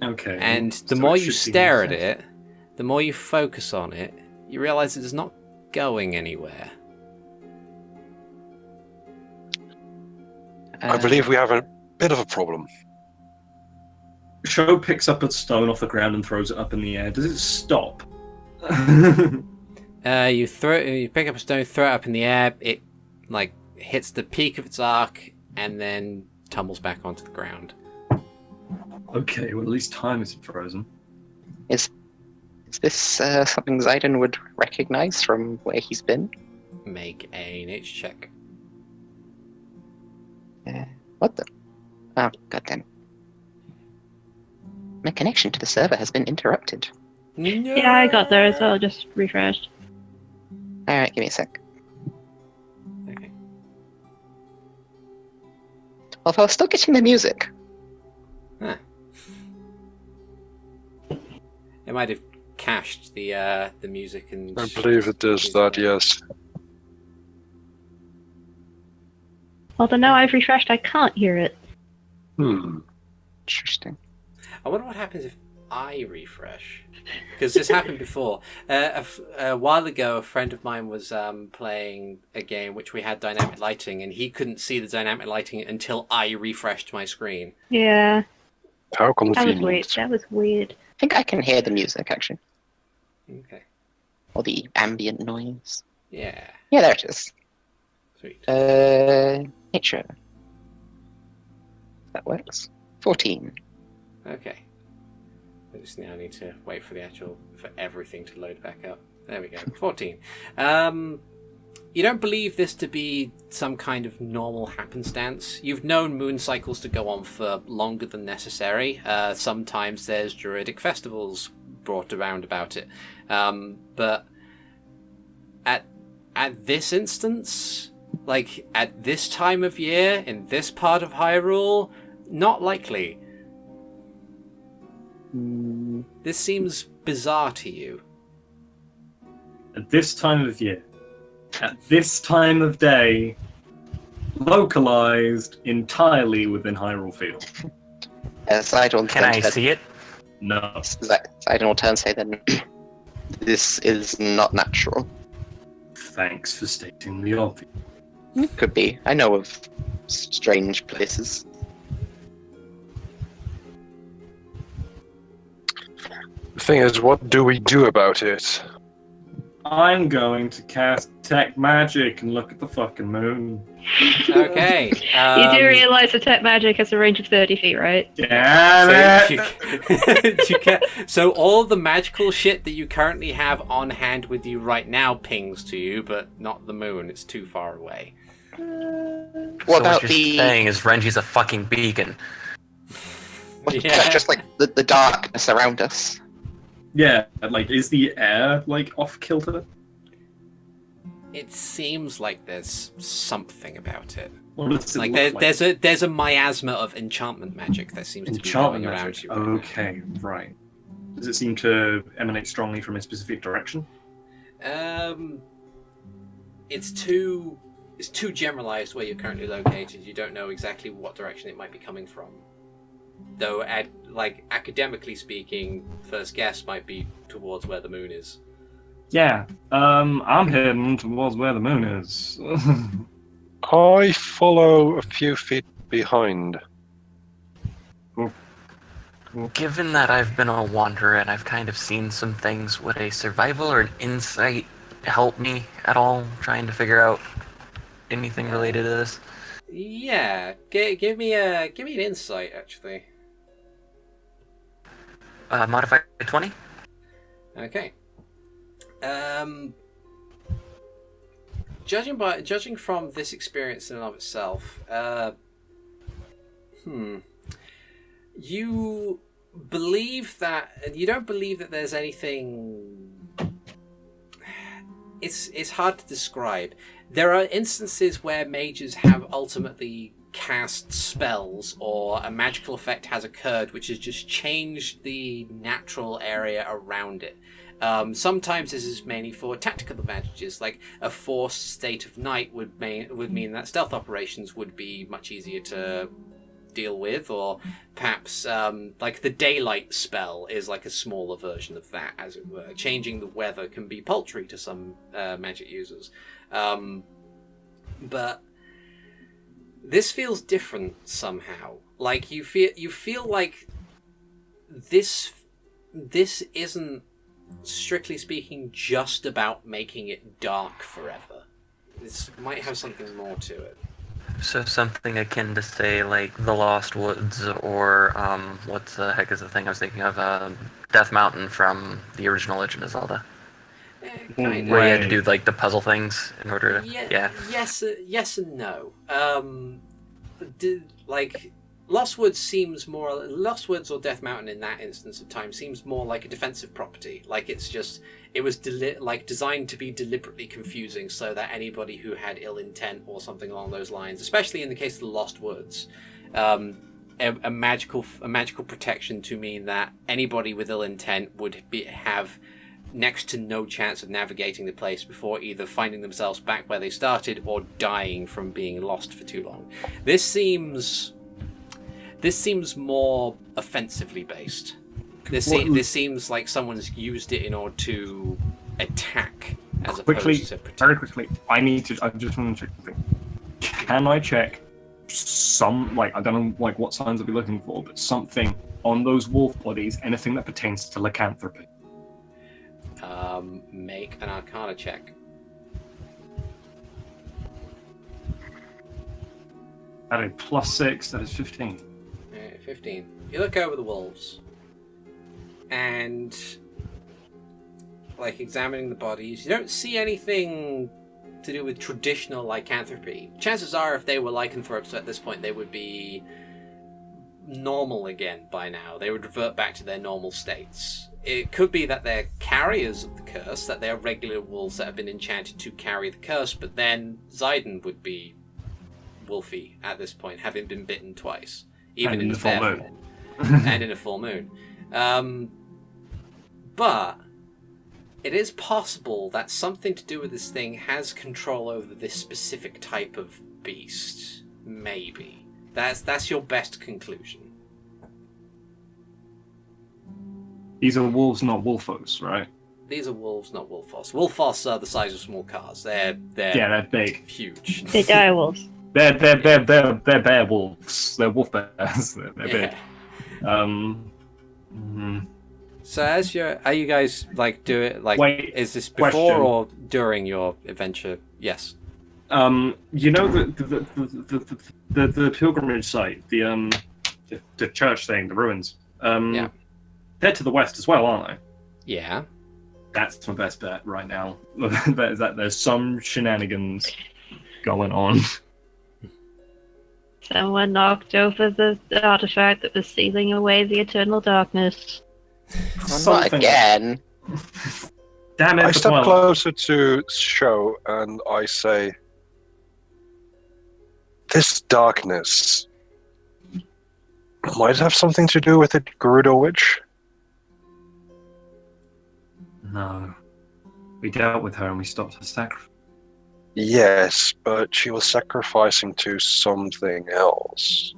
Okay. And the so more it you should be stare at set. it, the more you focus on it, you realize it's not going anywhere. I believe we have a bit of a problem. Sho picks up a stone off the ground and throws it up in the air. Does it stop? You pick up a stone, throw it up in the air. It like hits the peak of its arc and then tumbles back onto the ground. Okay, well at least time isn't frozen. is this something Ziden would recognize from where he's been? Make a nature check. What the? Oh, goddamn. My connection to the server has been interrupted. No! Yeah, I got there as well, just refreshed. Alright, give me a sec. Okay. Although I'm still getting the music. Huh. It might have cached the music and. I believe it does that, yes. Although now I've refreshed, I can't hear it. Interesting. I wonder what happens if I refresh. Because this happened before. A while ago, a friend of mine was playing a game which we had dynamic lighting, and he couldn't see the dynamic lighting until I refreshed my screen. Yeah, How that was weird. convenient. That was weird. I think I can hear the music, actually. Okay. Or the ambient noise. Yeah. Yeah, there it is. Sweet. Nature. That works. 14. Okay. I just now need to wait for for everything to load back up. There we go. 14. You don't believe this to be some kind of normal happenstance. You've known moon cycles to go on for longer than necessary. Sometimes there's druidic festivals brought around about it. But at this instance, like at this time of year, in this part of Hyrule, not likely. This seems bizarre to you. At this time of year, at this time of day, localized entirely within Hyrule Field. Zidon Can I see it? No. Zidon will turn and say then, this is not natural. Thanks for stating the obvious. Could be. I know of strange places. The thing is, what do we do about it? I'm going to cast Detect Magic and look at the fucking moon. Okay. You do realise Detect Magic has a range of 30 feet, right? Damn So, it! so all the magical shit that you currently have on hand with you right now pings to you, but not the moon. It's too far away. What about you're the... saying is Renji's a fucking beacon. Yeah. Just like the darkness around us. Yeah, like, is the air, like, off kilter? It seems like there's something about it. What does it Like look there's a miasma of enchantment magic that seems to be Enchantment going around magic. you. Right now. Okay, right. Does it seem to emanate strongly from a specific direction? It's too generalized where you're currently located. You don't know exactly what direction it might be coming from. Though, like academically speaking, first guess might be towards where the moon is. Yeah, I'm heading towards where the moon is. I follow a few feet behind. Given that I've been a wanderer and I've kind of seen some things, would a survival or an insight help me at all trying to figure out anything related to this? Yeah, give me an insight actually. Modify 20? Okay. Judging from this experience in and of itself, you don't believe that there's anything. It's hard to describe. There are instances where mages have ultimately cast spells or a magical effect has occurred which has just changed the natural area around it. Sometimes this is mainly for tactical advantages, like a forced state of night would mean that stealth operations would be much easier to deal with, or perhaps like the daylight spell is like a smaller version of that, as it were. Changing the weather can be paltry to some magic users, but this feels different somehow. Like you feel like this isn't, strictly speaking, just about making it dark forever. This might have something more to it. So something akin to, say, like the Lost Woods, or what the heck is the thing I was thinking of? Death Mountain from the original Legend of Zelda, Kind where of. you had to do like the puzzle things in order to. Yeah. Yes and no. Like Lost Woods or Death Mountain in that instance of time seems more like a defensive property. Like it was designed to be deliberately confusing so that anybody who had ill intent or something along those lines, especially in the case of the Lost Woods, a magical protection to mean that anybody with ill intent would have next to no chance of navigating the place before either finding themselves back where they started or dying from being lost for too long. This seems more offensively based. This seems like someone's used it in order to attack as opposed to protect. Very quickly, I just want to check something. Can I check I don't know like what signs I'll be looking for, but something on those wolf bodies, anything that pertains to lycanthropy? Make an Arcana check. Adding +6, that is 15. 15. You look over the wolves, and like examining the bodies, you don't see anything to do with traditional lycanthropy. Chances are, if they were lycanthropes at this point, they would be normal again by now. They would revert back to their normal states. It could be that they're carriers of the curse, that they're regular wolves that have been enchanted to carry the curse, but then Ziden would be wolfy at this point, having been bitten twice, even in the his full bare moon. form. And in a full moon. But it is possible that something to do with this thing has control over this specific type of beast. Maybe. That's your best conclusion. These are wolves, not wolfos, right? These are wolves, not wolfos. Wolfos are the size of small cars. They're Yeah, they're big. huge. They're dire wolves. They're bear wolves. They're wolf bears. They're big. So are you guys like do it like? Wait, is this before question. or during your adventure? Yes. You know the pilgrimage site, the church thing, the ruins. Yeah. They're to the west as well, aren't they? Yeah. That's my best bet right now. that there's some shenanigans going on. Someone knocked over the artifact that was sealing away the eternal darkness. Not Something. again. Damn it! I the step Twilight. closer to Sho and I say, "This darkness might have something to do with the Gerudo witch." No, we dealt with her and we stopped her sacrifice. Yes, but she was sacrificing to something else.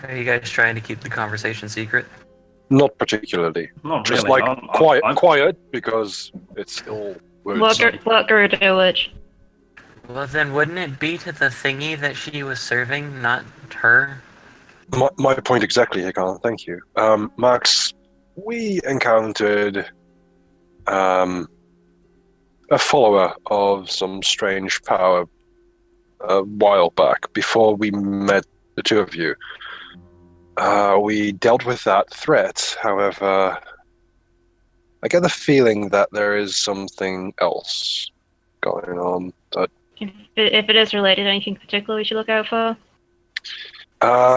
Are you guys trying to keep the conversation secret? Not particularly. Not Just really. like I'm- quiet, because it's still What words. Gerudo witch? Well, then wouldn't it be to the thingy that she was serving, not her? My point exactly, Hikan. Thank you. Max, we encountered a follower of some strange power a while back, before we met the two of you. We dealt with that threat. However, I get the feeling that there is something else going on. That If it is related to anything particular we should look out for?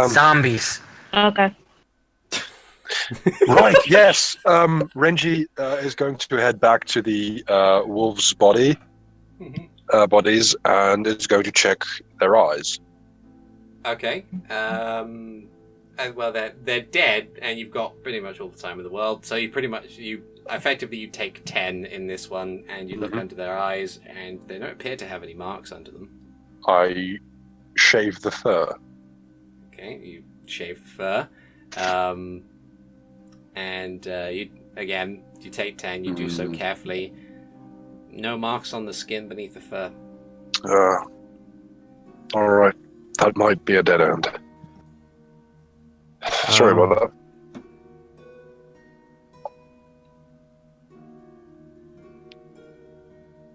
Zombies. Okay. right, yes. Renji is going to head back to the wolf's bodies, and is going to check their eyes. Okay. And well, they're dead, and you've got pretty much all the time in the world. So you effectively you take 10 in this one, and you look under their eyes, and they don't appear to have any marks under them. I shave the fur. Okay, you shave the fur, and you take 10. You do so carefully. No marks on the skin beneath the fur. All right, that might be a dead end. Sorry about that.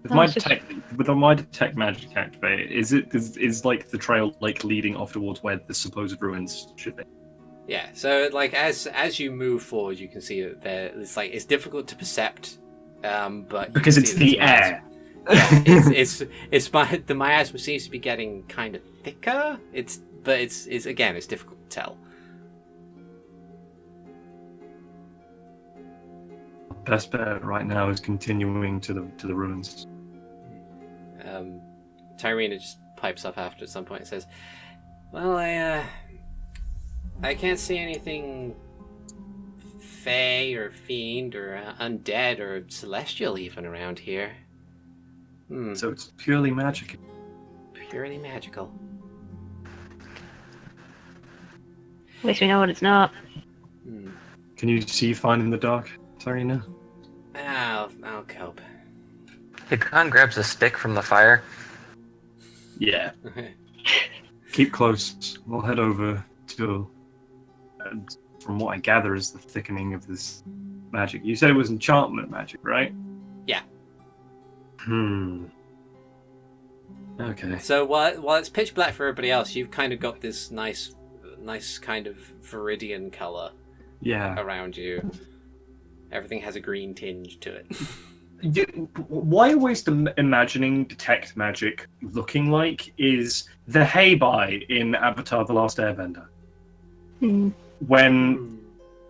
With my detect magic activated, is like the trail like leading off towards where the supposed ruins should be? Yeah. So like as you move forward, you can see that it's difficult to percept, but you Because can it's see the air. Yeah, the miasma seems to be getting kind of thicker. It's difficult to tell. Best bet right now is continuing to the ruins. Tyrina just pipes up after at some point and says, "Well, I can't see anything fey or fiend or undead or celestial even around here. So it's purely magic. Purely magical." At least we know what it's not. Can you see fine in the dark, Tyrina? I'll cope. Hikan grabs a stick from the fire. Yeah. Keep close. We'll head over to. And from what I gather, is the thickening of this magic. You said it was enchantment magic, right? Yeah. Okay. So while it's pitch black for everybody else, you've kind of got this nice kind of viridian color Yeah. around you. Everything has a green tinge to it. Why always imagining detect magic looking like is the Heibai in Avatar: The Last Airbender. When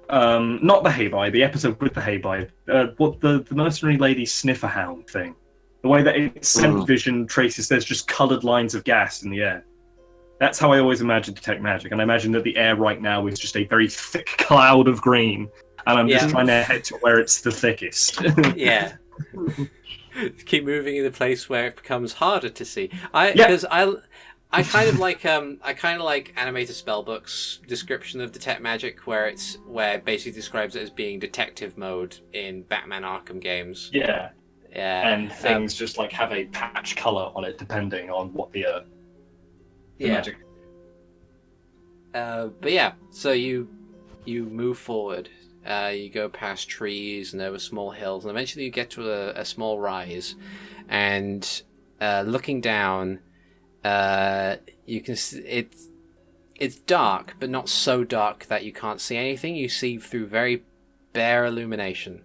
not the Heibai, the episode with the Heibai, what the mercenary lady sniffer hound thing. The way that its scent vision traces, there's just coloured lines of gas in the air. That's how I always imagine detect magic, and I imagine that the air right now is just a very thick cloud of green, and I'm just trying to head to where it's the thickest. Yeah. Keep moving in the place where it becomes harder to see. Because I kind of like animated spellbook's description of detect magic, where it basically describes it as being detective mode in Batman Arkham games. Yeah. Yeah. And things just like have a patch color on it depending on what the magic. But yeah, so you move forward. You go past trees and over small hills, and eventually you get to a small rise. And looking down, you can see it's dark, but not so dark that you can't see anything. You see through very bare illumination.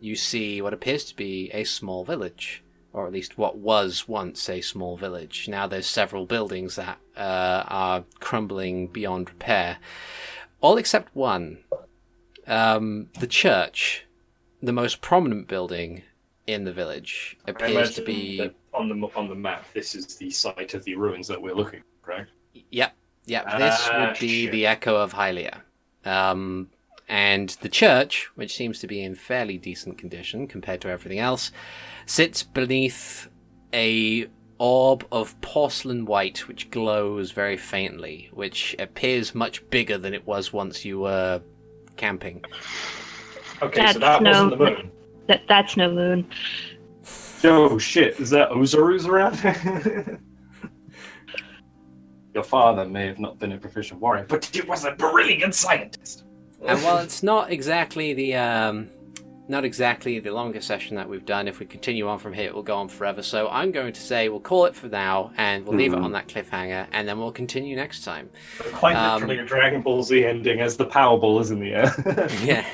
You see what appears to be a small village, or at least what was once a small village. Now there's several buildings that are crumbling beyond repair, all except one. The church, the most prominent building in the village, appears to be on the map. This is the site of the ruins that we're looking at, correct? Yep. This would be the Echo of Hylia. And the church, which seems to be in fairly decent condition compared to everything else, sits beneath a orb of porcelain white which glows very faintly, which appears much bigger than it was once you were camping. Okay, so that wasn't the moon. That's no moon. Oh shit, is that Ozarus around? Your father may have not been a proficient warrior, but he was a brilliant scientist. And while it's not exactly the longest session that we've done, if we continue on from here, it will go on forever. So I'm going to say we'll call it for now, and we'll leave it on that cliffhanger, and then we'll continue next time. Quite literally a Dragon Ball Z ending as the Powerball is in the air. Yeah.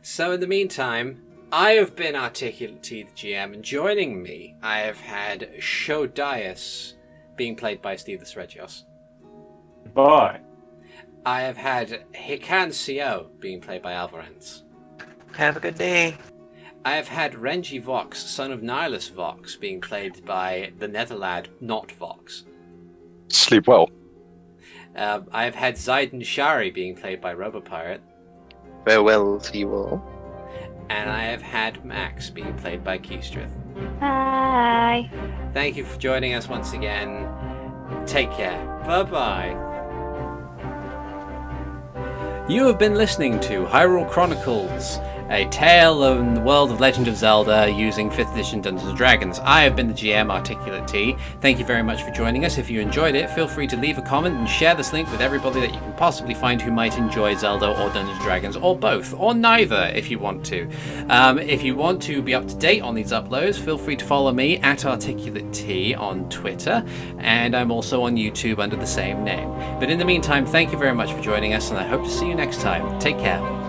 So in the meantime, I have been ArticulateT, the GM, and joining me, I have had Sho Daius, being played by SteveTheSeregios. Bye. I have had Hikan CO, being played by Alvarance. Have a good day. I have had Renji Vox, son of Nihilus Vox, being played by TheNetherlad, not Vox. Sleep well. I have had Ziden Shari, being played by RoboPirate. Farewell to you all. And I have had Max, being played by Keastreth. Bye. Thank you for joining us once again. Take care. Bye-bye. You have been listening to Hyrule Chronicles, a tale in the world of Legend of Zelda using 5th edition Dungeons & Dragons. I have been the GM, ArticulateT. Thank you very much for joining us. If you enjoyed it, feel free to leave a comment and share this link with everybody that you can possibly find who might enjoy Zelda or Dungeons & Dragons, or both, or neither, if you want to. If you want to be up to date on these uploads, feel free to follow me at ArticulateT on Twitter, and I'm also on YouTube under the same name. But in the meantime, thank you very much for joining us, and I hope to see you next time. Take care.